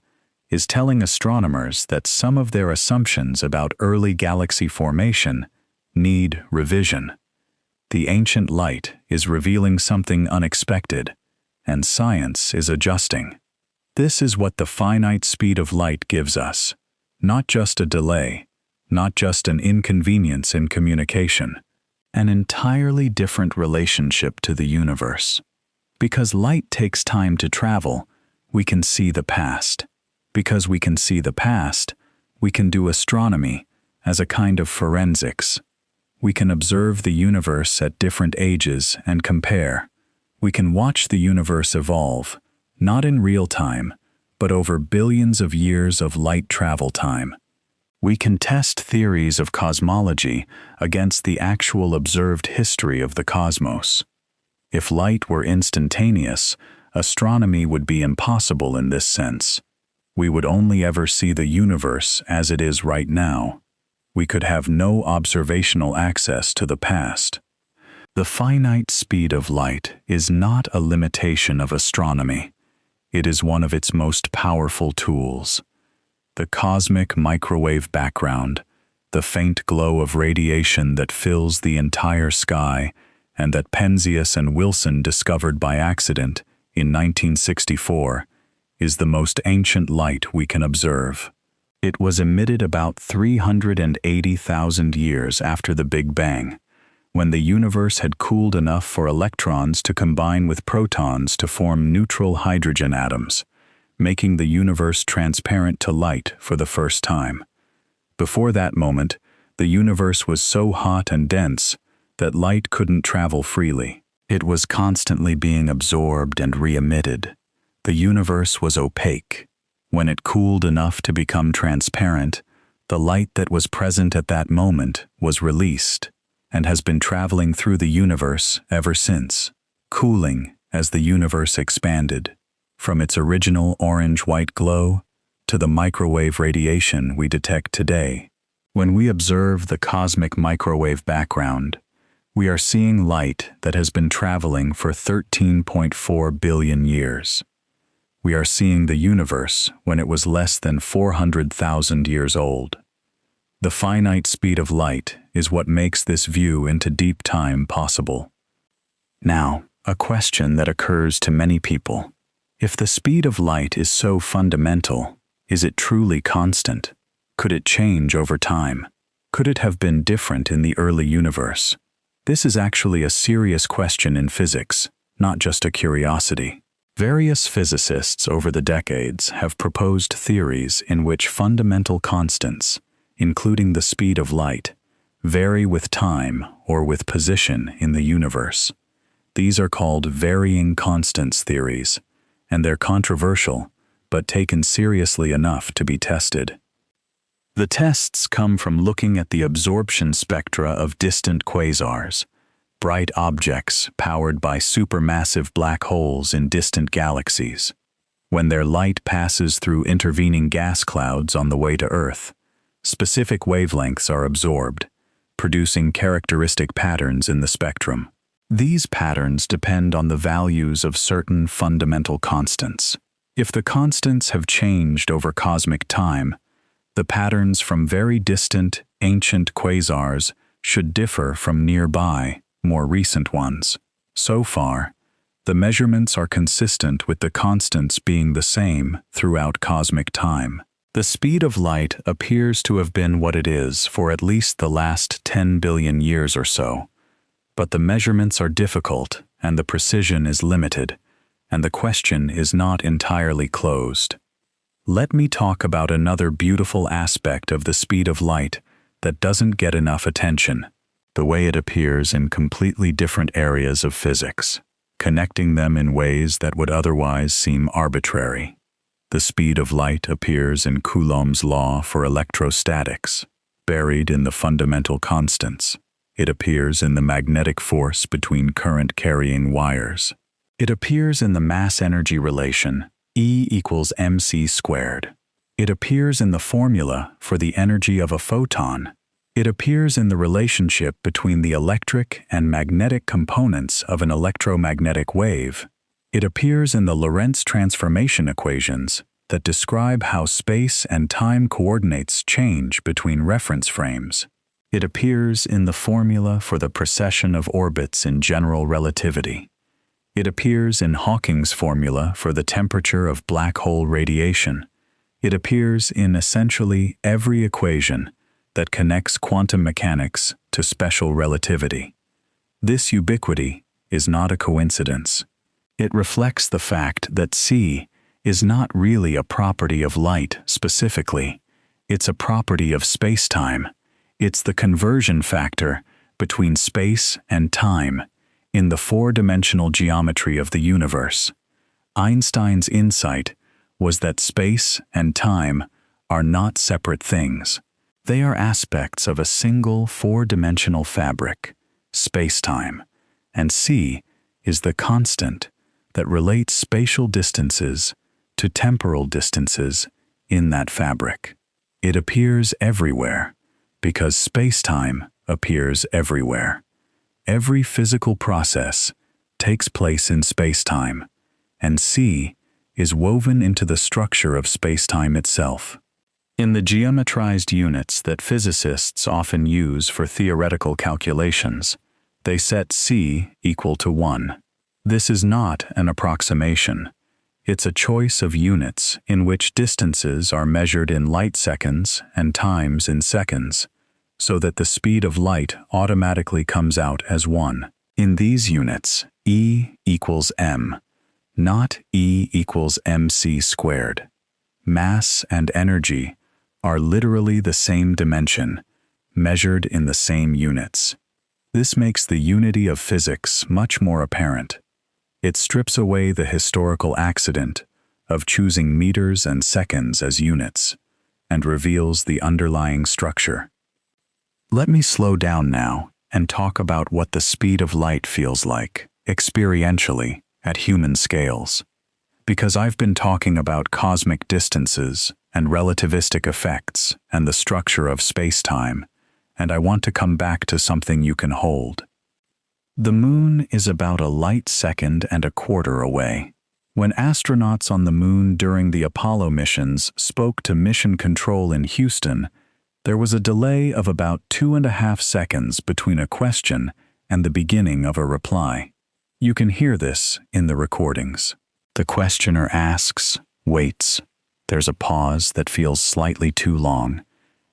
is telling astronomers that some of their assumptions about early galaxy formation need revision. The ancient light is revealing something unexpected, and science is adjusting. This is what the finite speed of light gives us, not just a delay, not just an inconvenience in communication, an entirely different relationship to the universe. Because light takes time to travel, we can see the past. Because we can see the past, we can do astronomy as a kind of forensics. We can observe the universe at different ages and compare. We can watch the universe evolve, not in real time, but over billions of years of light travel time. We can test theories of cosmology against the actual observed history of the cosmos. If light were instantaneous, astronomy would be impossible in this sense. We would only ever see the universe as it is right now. We could have no observational access to the past. The finite speed of light is not a limitation of astronomy. It is one of its most powerful tools. The cosmic microwave background, the faint glow of radiation that fills the entire sky, and that Penzias and Wilson discovered by accident in 1964, is the most ancient light we can observe. It was emitted about 380,000 years after the Big Bang, when the universe had cooled enough for electrons to combine with protons to form neutral hydrogen atoms, making the universe transparent to light for the first time. Before that moment, the universe was so hot and dense that light couldn't travel freely. It was constantly being absorbed and re-emitted. The universe was opaque. When it cooled enough to become transparent, the light that was present at that moment was released and has been traveling through the universe ever since, cooling as the universe expanded, from its original orange-white glow to the microwave radiation we detect today. When we observe the cosmic microwave background, we are seeing light that has been traveling for 13.4 billion years. We are seeing the universe when it was less than 400,000 years old. The finite speed of light is what makes this view into deep time possible. Now, a question that occurs to many people. If the speed of light is so fundamental, is it truly constant? Could it change over time? Could it have been different in the early universe? This is actually a serious question in physics, not just a curiosity. Various physicists over the decades have proposed theories in which fundamental constants, including the speed of light, vary with time or with position in the universe. These are called varying constants theories, and they're controversial, but taken seriously enough to be tested. The tests come from looking at the absorption spectra of distant quasars, bright objects powered by supermassive black holes in distant galaxies. When their light passes through intervening gas clouds on the way to Earth, specific wavelengths are absorbed, producing characteristic patterns in the spectrum. These patterns depend on the values of certain fundamental constants. If the constants have changed over cosmic time, the patterns from very distant, ancient quasars should differ from nearby, more recent ones. So far, the measurements are consistent with the constants being the same throughout cosmic time. The speed of light appears to have been what it is for at least the last 10 billion years or so, but the measurements are difficult and the precision is limited, and the question is not entirely closed. Let me talk about another beautiful aspect of the speed of light that doesn't get enough attention: the way it appears in completely different areas of physics, connecting them in ways that would otherwise seem arbitrary. The speed of light appears in Coulomb's law for electrostatics, buried in the fundamental constants. It appears in the magnetic force between current-carrying wires. It appears in the mass-energy relation, E equals mc squared. It appears in the formula for the energy of a photon. It appears in the relationship between the electric and magnetic components of an electromagnetic wave. It appears in the Lorentz transformation equations that describe how space and time coordinates change between reference frames. It appears in the formula for the precession of orbits in general relativity. It appears in Hawking's formula for the temperature of black hole radiation. It appears in essentially every equation that connects quantum mechanics to special relativity. This ubiquity is not a coincidence. It reflects the fact that C is not really a property of light specifically. It's a property of space-time. It's the conversion factor between space and time in the four-dimensional geometry of the universe. Einstein's insight was that space and time are not separate things. They are aspects of a single four-dimensional fabric, space-time, and C is the constant that relates spatial distances to temporal distances in that fabric. It appears everywhere because space-time appears everywhere. Every physical process takes place in space-time, and C is woven into the structure of space-time itself. In the geometrized units that physicists often use for theoretical calculations, they set C equal to 1. This is not an approximation. It's a choice of units in which distances are measured in light seconds and times in seconds, so that the speed of light automatically comes out as 1. In these units, E equals m, not E equals mc squared. Mass and energy are literally the same dimension, measured in the same units. This makes the unity of physics much more apparent. It strips away the historical accident of choosing meters and seconds as units, and reveals the underlying structure. Let me slow down now and talk about what the speed of light feels like, experientially, at human scales. Because I've been talking about cosmic distances and relativistic effects and the structure of space-time, and I want to come back to something you can hold. The moon is about a light second and a quarter away. When astronauts on the moon during the Apollo missions spoke to mission control in Houston, there was a delay of about 2.5 seconds between a question and the beginning of a reply. You can hear this in the recordings. The questioner asks, waits. There's a pause that feels slightly too long,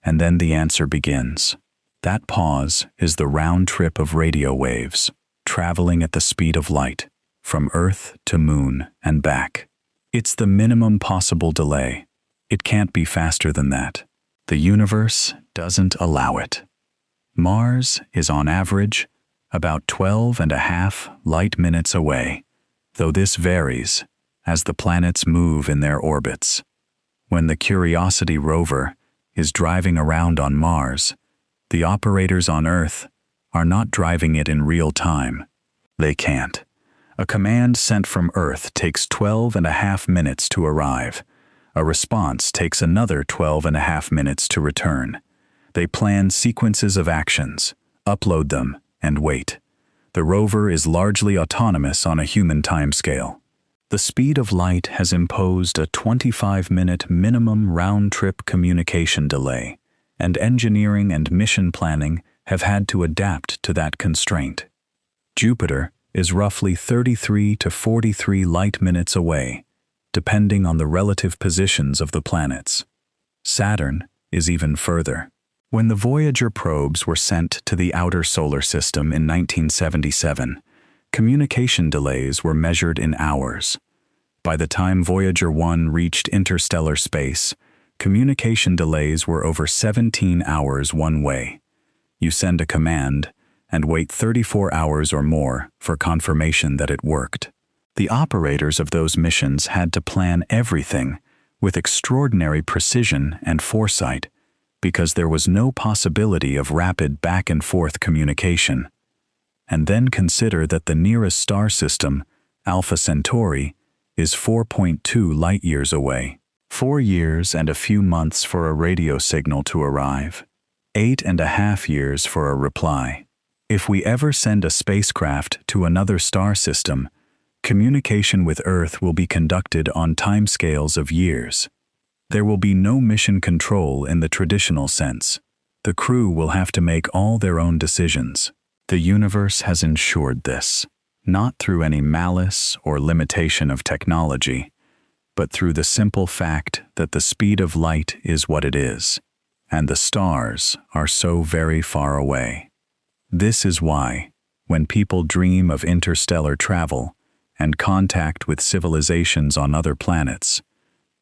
and then the answer begins. That pause is the round trip of radio waves, traveling at the speed of light, from Earth to Moon and back. It's the minimum possible delay. It can't be faster than that. The universe doesn't allow it. Mars is on average about 12.5 light minutes away, though this varies as the planets move in their orbits. When the Curiosity rover is driving around on Mars, the operators on Earth are not driving it in real time. They can't. A command sent from Earth takes 12.5 minutes to arrive. A response takes another 12.5 minutes to return. They plan sequences of actions, upload them, and wait. The rover is largely autonomous on a human timescale. The speed of light has imposed a 25-minute minimum round-trip communication delay, and engineering and mission planning have had to adapt to that constraint. Jupiter is roughly 33 to 43 light-minutes away, depending on the relative positions of the planets. Saturn is even further. When the Voyager probes were sent to the outer solar system in 1977, communication delays were measured in hours. By the time Voyager 1 reached interstellar space, communication delays were over 17 hours one way. You send a command and wait 34 hours or more for confirmation that it worked. The operators of those missions had to plan everything with extraordinary precision and foresight, because there was no possibility of rapid back-and-forth communication. And then consider that the nearest star system, Alpha Centauri, is 4.2 light-years away. 4 years and a few months for a radio signal to arrive. 8.5 years for a reply. If we ever send a spacecraft to another star system, communication with Earth will be conducted on timescales of years. There will be no mission control in the traditional sense. The crew will have to make all their own decisions. The universe has ensured this, not through any malice or limitation of technology, but through the simple fact that the speed of light is what it is, and the stars are so very far away. This is why, when people dream of interstellar travel and contact with civilizations on other planets,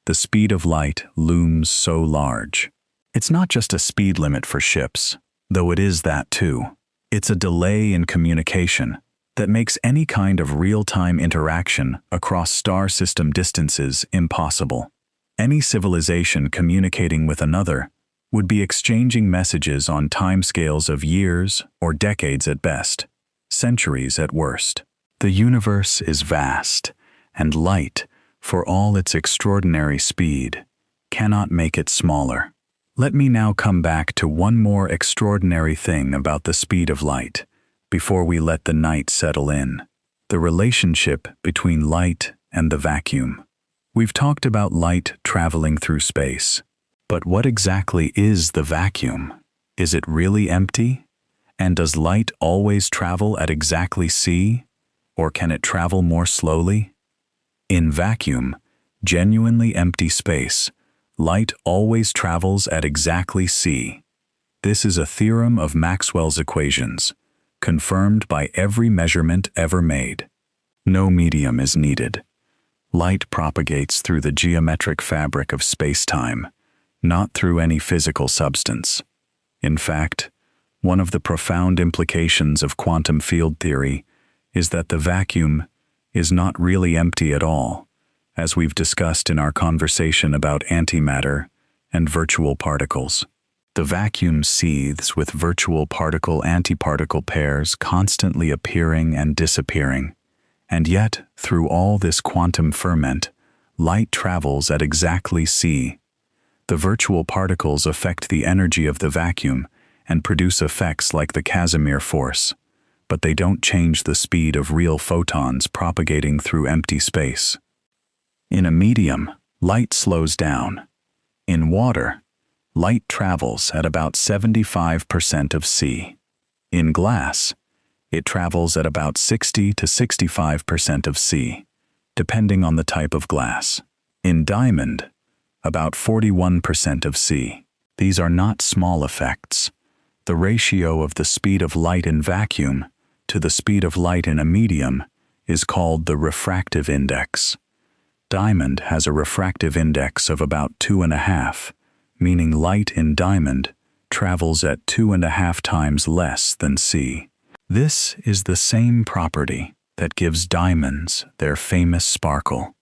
the speed of light looms so large. It's not just a speed limit for ships, though it is that too. It's a delay in communication that makes any kind of real-time interaction across star system distances impossible. Any civilization communicating with another would be exchanging messages on timescales of years or decades at best, centuries at worst. The universe is vast, and light, for all its extraordinary speed, cannot make it smaller. Let me now come back to one more extraordinary thing about the speed of light, before we let the night settle in: the relationship between light and the vacuum. We've talked about light traveling through space, but what exactly is the vacuum? Is it really empty? And does light always travel at exactly c, or can it travel more slowly? In vacuum, genuinely empty space, light always travels at exactly c. This is a theorem of Maxwell's equations, confirmed by every measurement ever made. No medium is needed. Light propagates through the geometric fabric of space-time, not through any physical substance. In fact, one of the profound implications of quantum field theory is that the vacuum is not really empty at all, as we've discussed in our conversation about antimatter and virtual particles. The vacuum seethes with virtual particle-antiparticle pairs constantly appearing and disappearing, and yet, through all this quantum ferment, light travels at exactly c. The virtual particles affect the energy of the vacuum and produce effects like the Casimir force, but they don't change the speed of real photons propagating through empty space. In a medium, light slows down. In water, light travels at about 75% of c. In glass, it travels at about 60 to 65% of c, depending on the type of glass. In diamond, about 41% of c. These are not small effects. The ratio of the speed of light in vacuum to the speed of light in a medium is called the refractive index. Diamond has a refractive index of about 2.5, meaning light in diamond travels at 2.5 times less than c. This is the same property that gives diamonds their famous sparkle,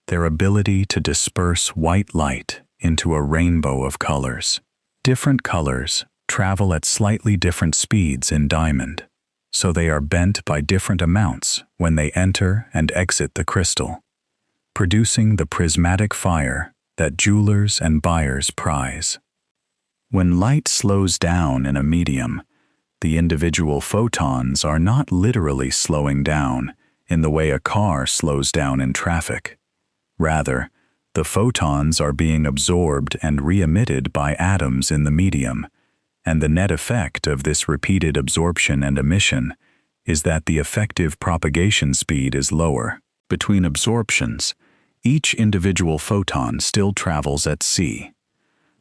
their ability to disperse white light into a rainbow of colors. Different colors travel at slightly different speeds in diamond, so they are bent by different amounts when they enter and exit the crystal, producing the prismatic fire that jewelers and buyers prize. When light slows down in a medium, the individual photons are not literally slowing down in the way a car slows down in traffic. Rather, the photons are being absorbed and re-emitted by atoms in the medium, and the net effect of this repeated absorption and emission is that the effective propagation speed is lower. Between absorptions, each individual photon still travels at c.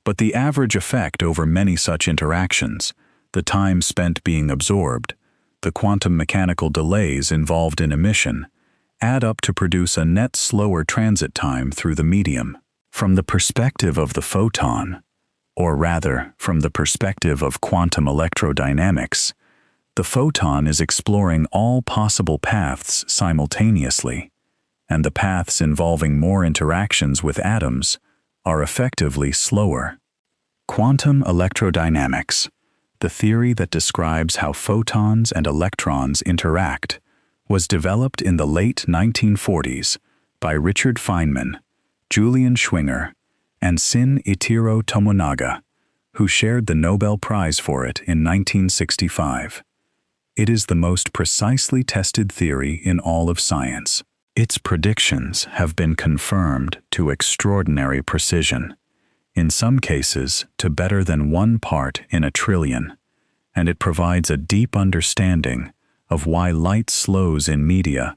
But the average effect over many such interactions, the time spent being absorbed, the quantum mechanical delays involved in emission, add up to produce a net slower transit time through the medium. From the perspective of the photon, or rather, from the perspective of quantum electrodynamics, the photon is exploring all possible paths simultaneously, and the paths involving more interactions with atoms are effectively slower. Quantum electrodynamics, the theory that describes how photons and electrons interact, was developed in the late 1940s by Richard Feynman, Julian Schwinger, and Shinichiro Tomonaga, who shared the Nobel Prize for it in 1965. It is the most precisely tested theory in all of science. Its predictions have been confirmed to extraordinary precision, in some cases to better than 1 part in a trillion, and it provides a deep understanding of why light slows in media,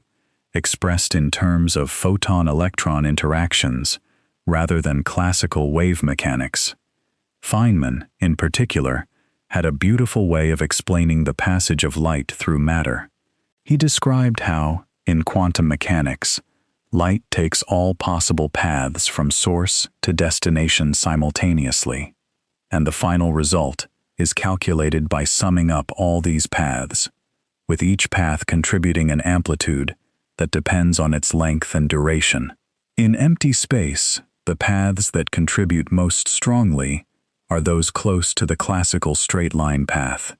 expressed in terms of photon-electron interactions rather than classical wave mechanics. Feynman, in particular, had a beautiful way of explaining the passage of light through matter. He described how, in quantum mechanics, light takes all possible paths from source to destination simultaneously, and the final result is calculated by summing up all these paths, with each path contributing an amplitude that depends on its length and duration. In empty space, the paths that contribute most strongly are those close to the classical straight-line path,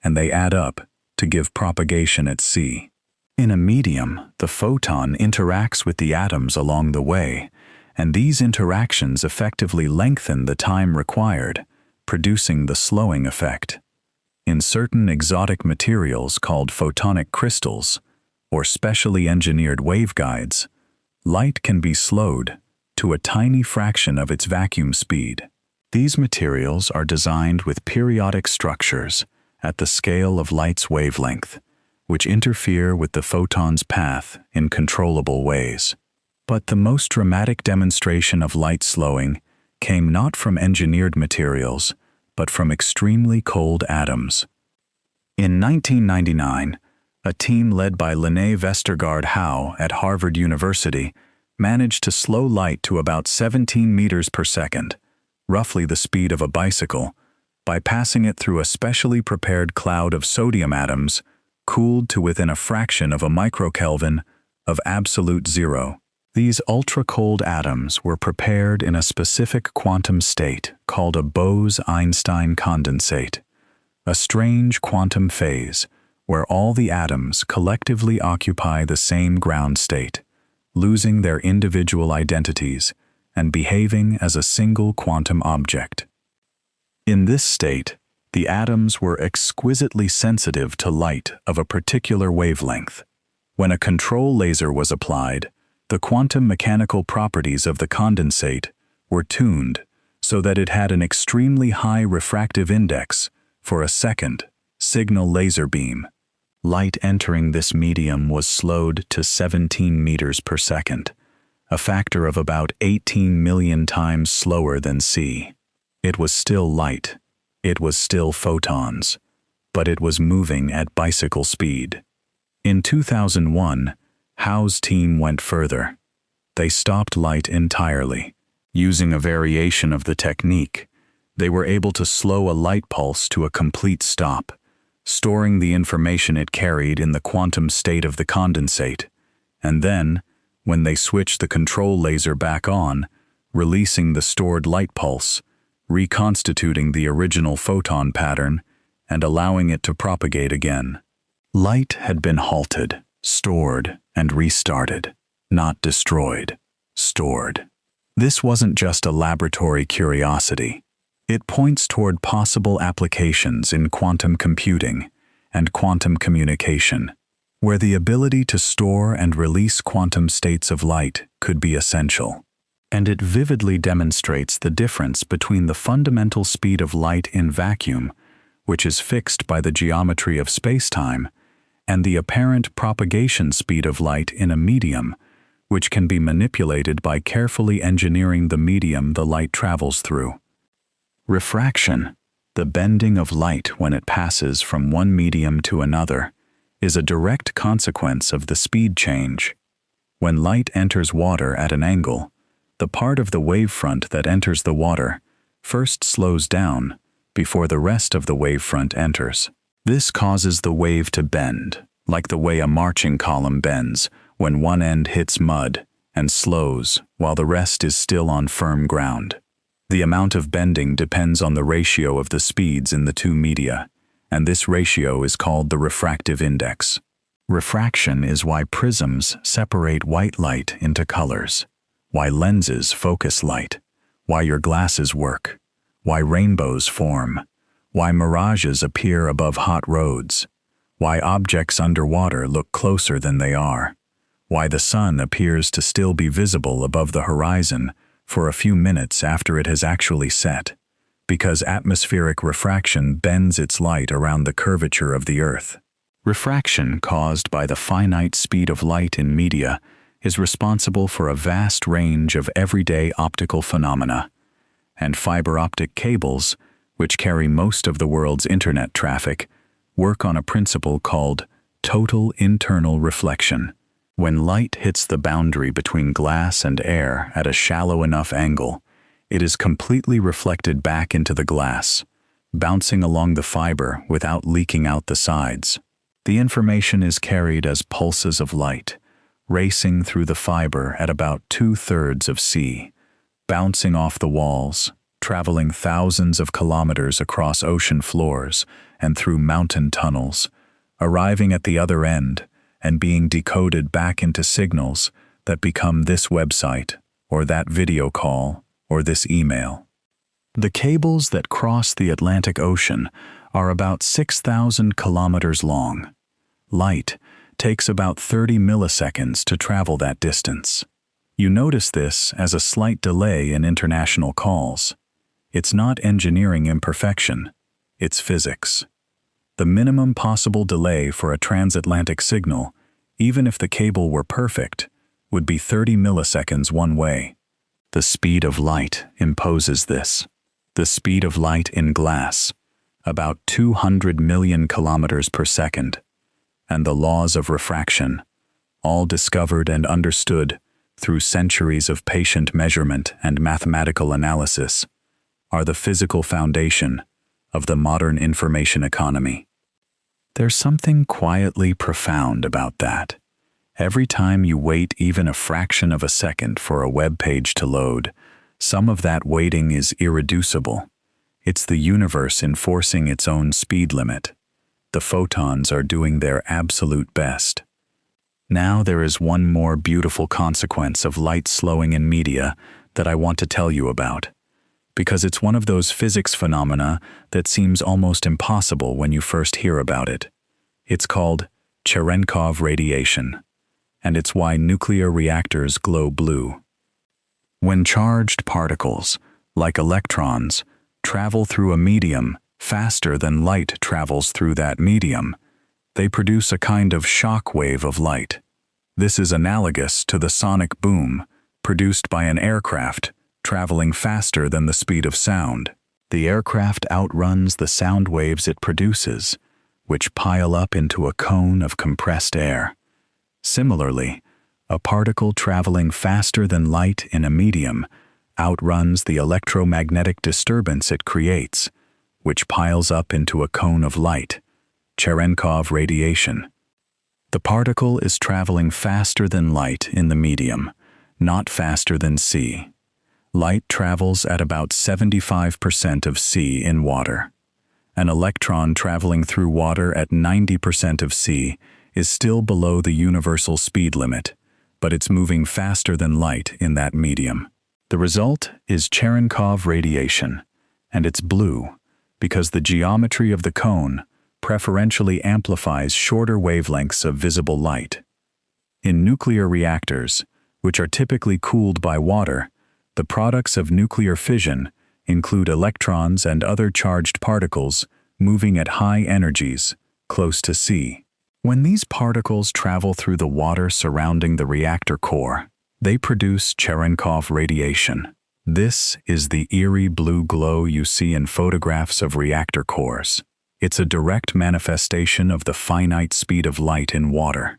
and they add up to give propagation at c. In a medium, the photon interacts with the atoms along the way, and these interactions effectively lengthen the time required, producing the slowing effect. In certain exotic materials called photonic crystals, or specially engineered waveguides, light can be slowed to a tiny fraction of its vacuum speed. These materials are designed with periodic structures at the scale of light's wavelength, which interfere with the photon's path in controllable ways. But the most dramatic demonstration of light slowing came not from engineered materials, but from extremely cold atoms. In 1999, a team led by Lene Hau at Harvard University managed to slow light to about 17 meters per second, roughly the speed of a bicycle, by passing it through a specially prepared cloud of sodium atoms cooled to within a fraction of a microkelvin of absolute zero. These ultra-cold atoms were prepared in a specific quantum state called a Bose-Einstein condensate, a strange quantum phase where all the atoms collectively occupy the same ground state, losing their individual identities and behaving as a single quantum object. In this state, the atoms were exquisitely sensitive to light of a particular wavelength. When a control laser was applied, the quantum mechanical properties of the condensate were tuned so that it had an extremely high refractive index for a second signal laser beam. Light entering this medium was slowed to 17 meters per second, a factor of about 18 million times slower than c. It was still light. It was still photons, but it was moving at bicycle speed. In 2001, Hau's team went further. They stopped light entirely. Using a variation of the technique, they were able to slow a light pulse to a complete stop, storing the information it carried in the quantum state of the condensate, and then, when they switched the control laser back on, releasing the stored light pulse, reconstituting the original photon pattern, and allowing it to propagate again. Light had been halted, stored, and restarted, not destroyed, stored. This wasn't just a laboratory curiosity. It points toward possible applications in quantum computing and quantum communication, where the ability to store and release quantum states of light could be essential. And it vividly demonstrates the difference between the fundamental speed of light in vacuum, which is fixed by the geometry of spacetime, and the apparent propagation speed of light in a medium, which can be manipulated by carefully engineering the medium the light travels through. Refraction, the bending of light when it passes from one medium to another, is a direct consequence of the speed change. When light enters water at an angle, the part of the wavefront that enters the water first slows down before the rest of the wavefront enters. This causes the wave to bend, like the way a marching column bends when one end hits mud and slows while the rest is still on firm ground. The amount of bending depends on the ratio of the speeds in the two media, and this ratio is called the refractive index. Refraction is why prisms separate white light into colors, why lenses focus light, why your glasses work, why rainbows form, why mirages appear above hot roads, why objects underwater look closer than they are, why the sun appears to still be visible above the horizon for a few minutes after it has actually set, because atmospheric refraction bends its light around the curvature of the Earth. Refraction caused by the finite speed of light in media is responsible for a vast range of everyday optical phenomena, and fiber optic cables, which carry most of the world's internet traffic, work on a principle called total internal reflection. When light hits the boundary between glass and air at a shallow enough angle, it is completely reflected back into the glass, bouncing along the fiber without leaking out the sides. The information is carried as pulses of light, racing through the fiber at about 2/3 of c, bouncing off the walls, traveling thousands of kilometers across ocean floors and through mountain tunnels, arriving at the other end and being decoded back into signals that become this website, or that video call, or this email. The cables that cross the Atlantic Ocean are about 6,000 kilometers long. Light takes about 30 milliseconds to travel that distance. You notice this as a slight delay in international calls. It's not engineering imperfection, it's physics. The minimum possible delay for a transatlantic signal, even if the cable were perfect, would be 30 milliseconds one way. The speed of light imposes this. The speed of light in glass, about 200 million kilometers per second, and the laws of refraction, all discovered and understood through centuries of patient measurement and mathematical analysis, are the physical foundation of the modern information economy. There's something quietly profound about that. Every time you wait even a fraction of a second for a web page to load, some of that waiting is irreducible. It's the universe enforcing its own speed limit. The photons are doing their absolute best. Now there is one more beautiful consequence of light slowing in media that I want to tell you about, because it's one of those physics phenomena that seems almost impossible when you first hear about it. It's called Cherenkov radiation, and it's why nuclear reactors glow blue. When charged particles, like electrons, travel through a medium faster than light travels through that medium, they produce a kind of shock wave of light. This is analogous to the sonic boom produced by an aircraft traveling faster than the speed of sound. The aircraft outruns the sound waves it produces, which pile up into a cone of compressed air. Similarly, a particle traveling faster than light in a medium outruns the electromagnetic disturbance it creates, which piles up into a cone of light, Cherenkov radiation. The particle is traveling faster than light in the medium, not faster than c. Light travels at about 75% of c in water. An electron traveling through water at 90% of c is still below the universal speed limit, but it's moving faster than light in that medium. The result is Cherenkov radiation, and it's blue because the geometry of the cone preferentially amplifies shorter wavelengths of visible light. In nuclear reactors, which are typically cooled by water, the products of nuclear fission include electrons and other charged particles moving at high energies, close to c. When these particles travel through the water surrounding the reactor core, they produce Cherenkov radiation. This is the eerie blue glow you see in photographs of reactor cores. It's a direct manifestation of the finite speed of light in water.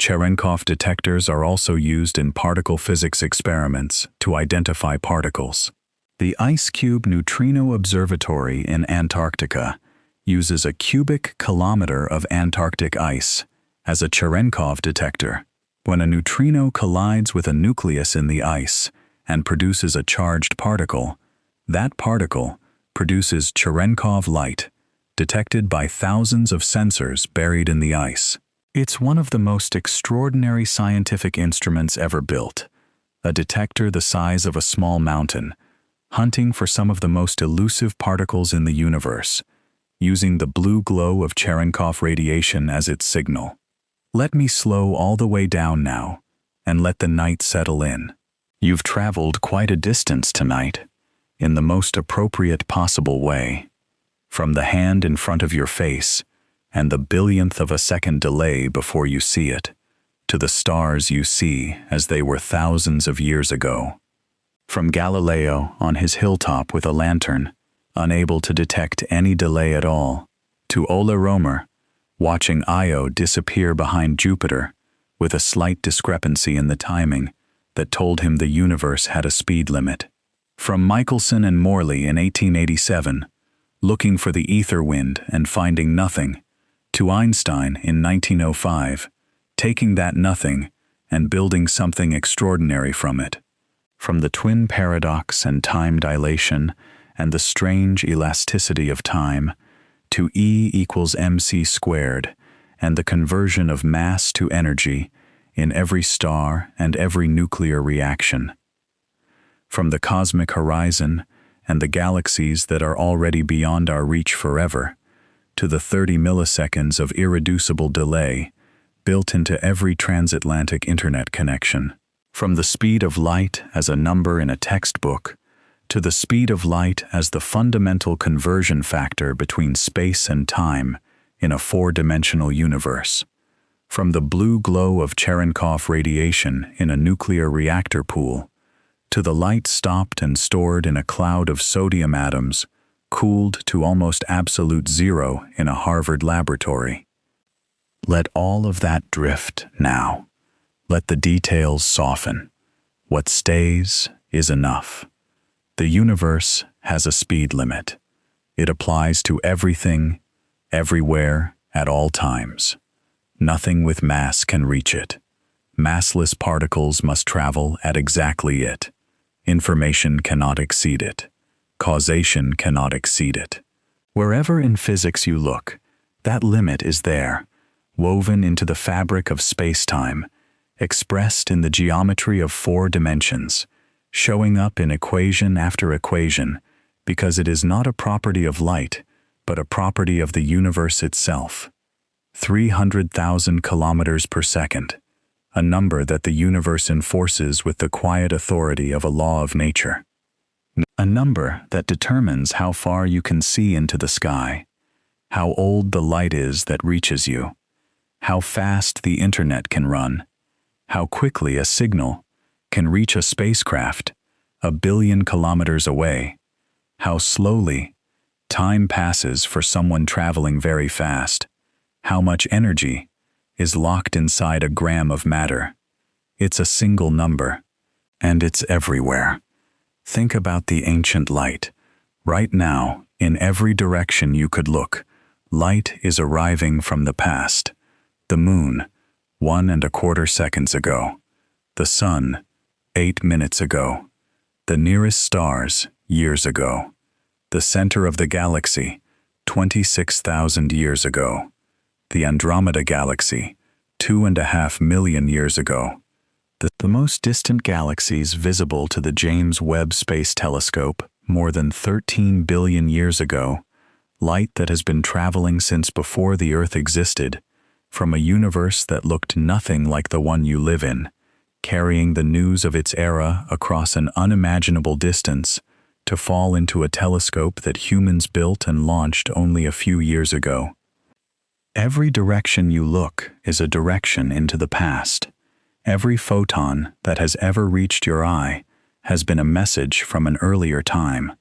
Cherenkov detectors are also used in particle physics experiments to identify particles. The Ice Cube Neutrino Observatory in Antarctica uses a cubic kilometer of Antarctic ice as a Cherenkov detector. When a neutrino collides with a nucleus in the ice and produces a charged particle, That particle produces Cherenkov light, detected by thousands of sensors buried in the ice. It's one of the most extraordinary scientific instruments ever built, a detector the size of a small mountain, hunting for some of the most elusive particles in the universe, using the blue glow of Cherenkov radiation as its signal. Let me slow all the way down now, and let the night settle in. You've traveled quite a distance tonight, in the most appropriate possible way. From the hand in front of your face, and the billionth of a second delay before you see it, to the stars you see as they were thousands of years ago. From Galileo on his hilltop with a lantern, unable to detect any delay at all, to Ole Rømer, watching Io disappear behind Jupiter with a slight discrepancy in the timing that told him the universe had a speed limit. From Michelson and Morley in 1887, looking for the ether wind and finding nothing, to Einstein in 1905, taking that nothing and building something extraordinary from it. From the twin paradox and time dilation and the strange elasticity of time, to E equals mc squared and the conversion of mass to energy in every star and every nuclear reaction. From the cosmic horizon and the galaxies that are already beyond our reach forever, to the 30 milliseconds of irreducible delay built into every transatlantic internet connection. From the speed of light as a number in a textbook, to the speed of light as the fundamental conversion factor between space and time in a four-dimensional universe. From the blue glow of Cherenkov radiation in a nuclear reactor pool, to the light stopped and stored in a cloud of sodium atoms, cooled to almost absolute zero in a Harvard laboratory. Let all of that drift now. Let the details soften. What stays is enough. The universe has a speed limit. It applies to everything, everywhere, at all times. Nothing with mass can reach it. Massless particles must travel at exactly it. Information cannot exceed it. Causation cannot exceed it. Wherever in physics you look, that limit is there, woven into the fabric of space-time, expressed in the geometry of four dimensions, showing up in equation after equation, because it is not a property of light, but a property of the universe itself. 300,000 kilometers per second, a number that the universe enforces with the quiet authority of a law of nature. A number that determines how far you can see into the sky, how old the light is that reaches you, how fast the internet can run, how quickly a signal can reach a spacecraft 1 billion kilometers away, how slowly time passes for someone traveling very fast, how much energy is locked inside a gram of matter. It's a single number, and it's everywhere. Think about the ancient light. Right now, in every direction you could look, light is arriving from the past. The moon, 1¼ seconds ago. The sun, 8 minutes ago. The nearest stars, years ago. The center of the galaxy, 26,000 years ago. The Andromeda galaxy, 2.5 million years ago. The most distant galaxies visible to the James Webb Space Telescope more than 13 billion years ago, light that has been traveling since before the Earth existed, from a universe that looked nothing like the one you live in, carrying the news of its era across an unimaginable distance to fall into a telescope that humans built and launched only a few years ago. Every direction you look is a direction into the past. Every photon that has ever reached your eye has been a message from an earlier time.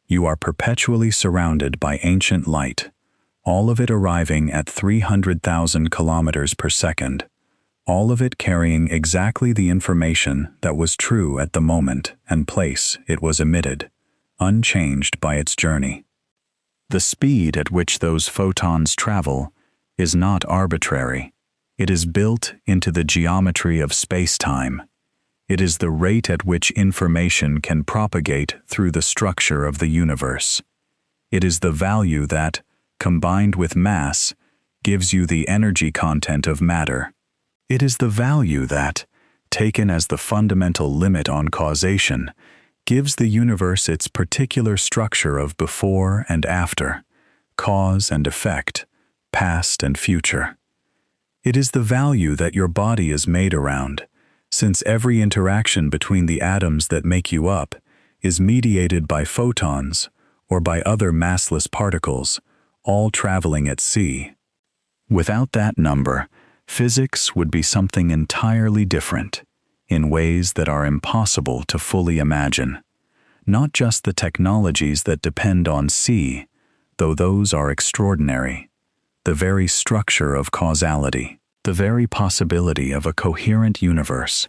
You are perpetually surrounded by ancient light, all of it arriving at 300,000 kilometers per second, all of it carrying exactly the information that was true at the moment and place it was emitted, unchanged by its journey. The speed at which those photons travel is not arbitrary. It is built into the geometry of space-time. It is the rate at which information can propagate through the structure of the universe. It is the value that, combined with mass, gives you the energy content of matter. It is the value that, taken as the fundamental limit on causation, gives the universe its particular structure of before and after, cause and effect, past and future. It is the value that your body is made around, since every interaction between the atoms that make you up is mediated by photons or by other massless particles, all traveling at c. Without that number, physics would be something entirely different, in ways that are impossible to fully imagine. Not just the technologies that depend on c, though those are extraordinary. The very structure of causality, the very possibility of a coherent universe,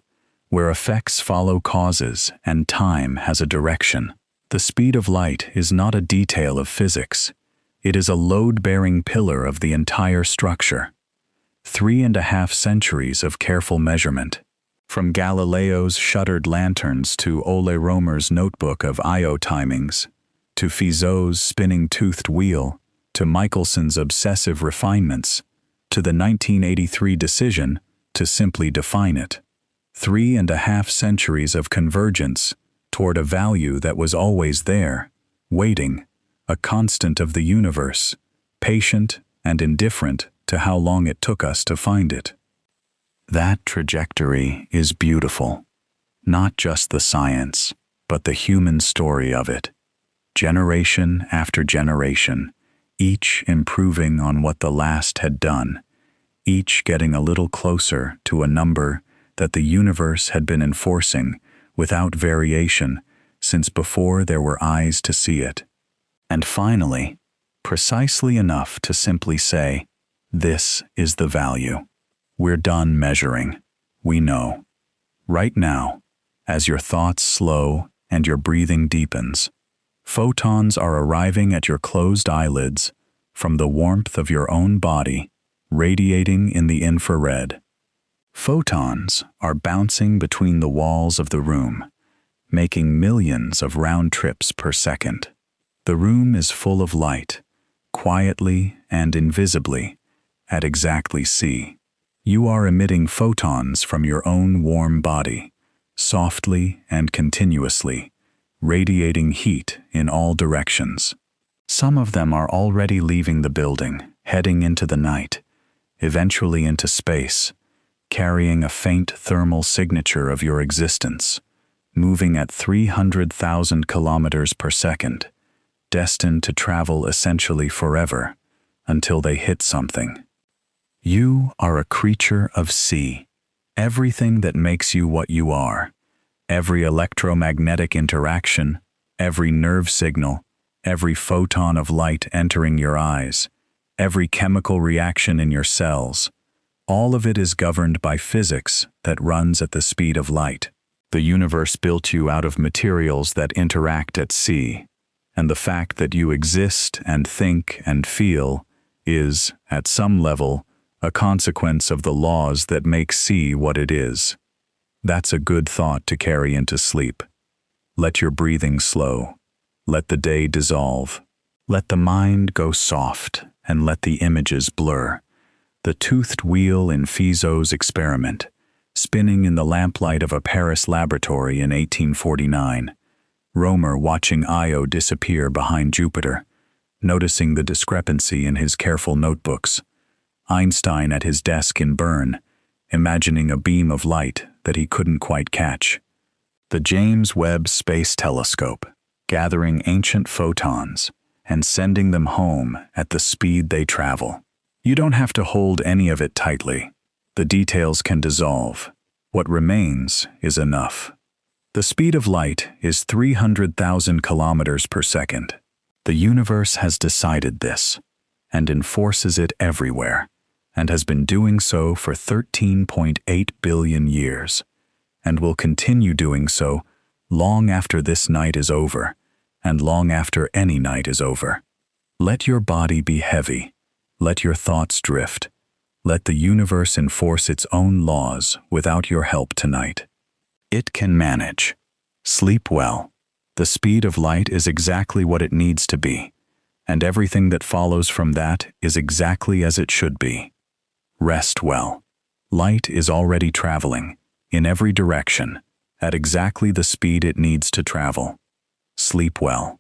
where effects follow causes and time has a direction. The speed of light is not a detail of physics. It is a load-bearing pillar of the entire structure. 3.5 centuries of careful measurement. From Galileo's shuttered lanterns to Ole Rømer's notebook of Io timings, to Fizeau's spinning-toothed wheel, to Michelson's obsessive refinements, to the 1983 decision to simply define it. 3.5 centuries of convergence toward a value that was always there, waiting, a constant of the universe, patient and indifferent to how long it took us to find it. That trajectory is beautiful. Not just the science, but the human story of it. Generation after generation, each improving on what the last had done, each getting a little closer to a number that the universe had been enforcing without variation since before there were eyes to see it. And finally, precisely enough to simply say, this is the value. We're done measuring. We know. Right now, as your thoughts slow and your breathing deepens, photons are arriving at your closed eyelids from the warmth of your own body, radiating in the infrared. Photons are bouncing between the walls of the room, making millions of round trips per second. The room is full of light, quietly and invisibly, at exactly c. You are emitting photons from your own warm body, softly and continuously, radiating heat in all directions. Some of them are already leaving the building, heading into the night, eventually into space, carrying a faint thermal signature of your existence, moving at 300,000 kilometers per second, destined to travel essentially forever until they hit something. You are a creature of C. Everything that makes you what you are, every electromagnetic interaction, every nerve signal, every photon of light entering your eyes, every chemical reaction in your cells, all of it is governed by physics that runs at the speed of light. The universe built you out of materials that interact at c, and the fact that you exist and think and feel is, at some level, a consequence of the laws that make c what it is. That's a good thought to carry into sleep. Let your breathing slow. Let the day dissolve. Let the mind go soft and let the images blur. The toothed wheel in Fizeau's experiment, spinning in the lamplight of a Paris laboratory in 1849. Rømer watching Io disappear behind Jupiter, noticing the discrepancy in his careful notebooks. Einstein at his desk in Bern, imagining a beam of light that he couldn't quite catch. The James Webb Space Telescope, gathering ancient photons and sending them home at the speed they travel. You don't have to hold any of it tightly. The details can dissolve. What remains is enough. The speed of light is 300,000 kilometers per second. The universe has decided this and enforces it everywhere, and has been doing so for 13.8 billion years, and will continue doing so long after this night is over, and long after any night is over. Let your body be heavy. Let your thoughts drift. Let the universe enforce its own laws without your help tonight. It can manage. Sleep well. The speed of light is exactly what it needs to be, and everything that follows from that is exactly as it should be. Rest well. Light is already traveling, in every direction, at exactly the speed it needs to travel. Sleep well.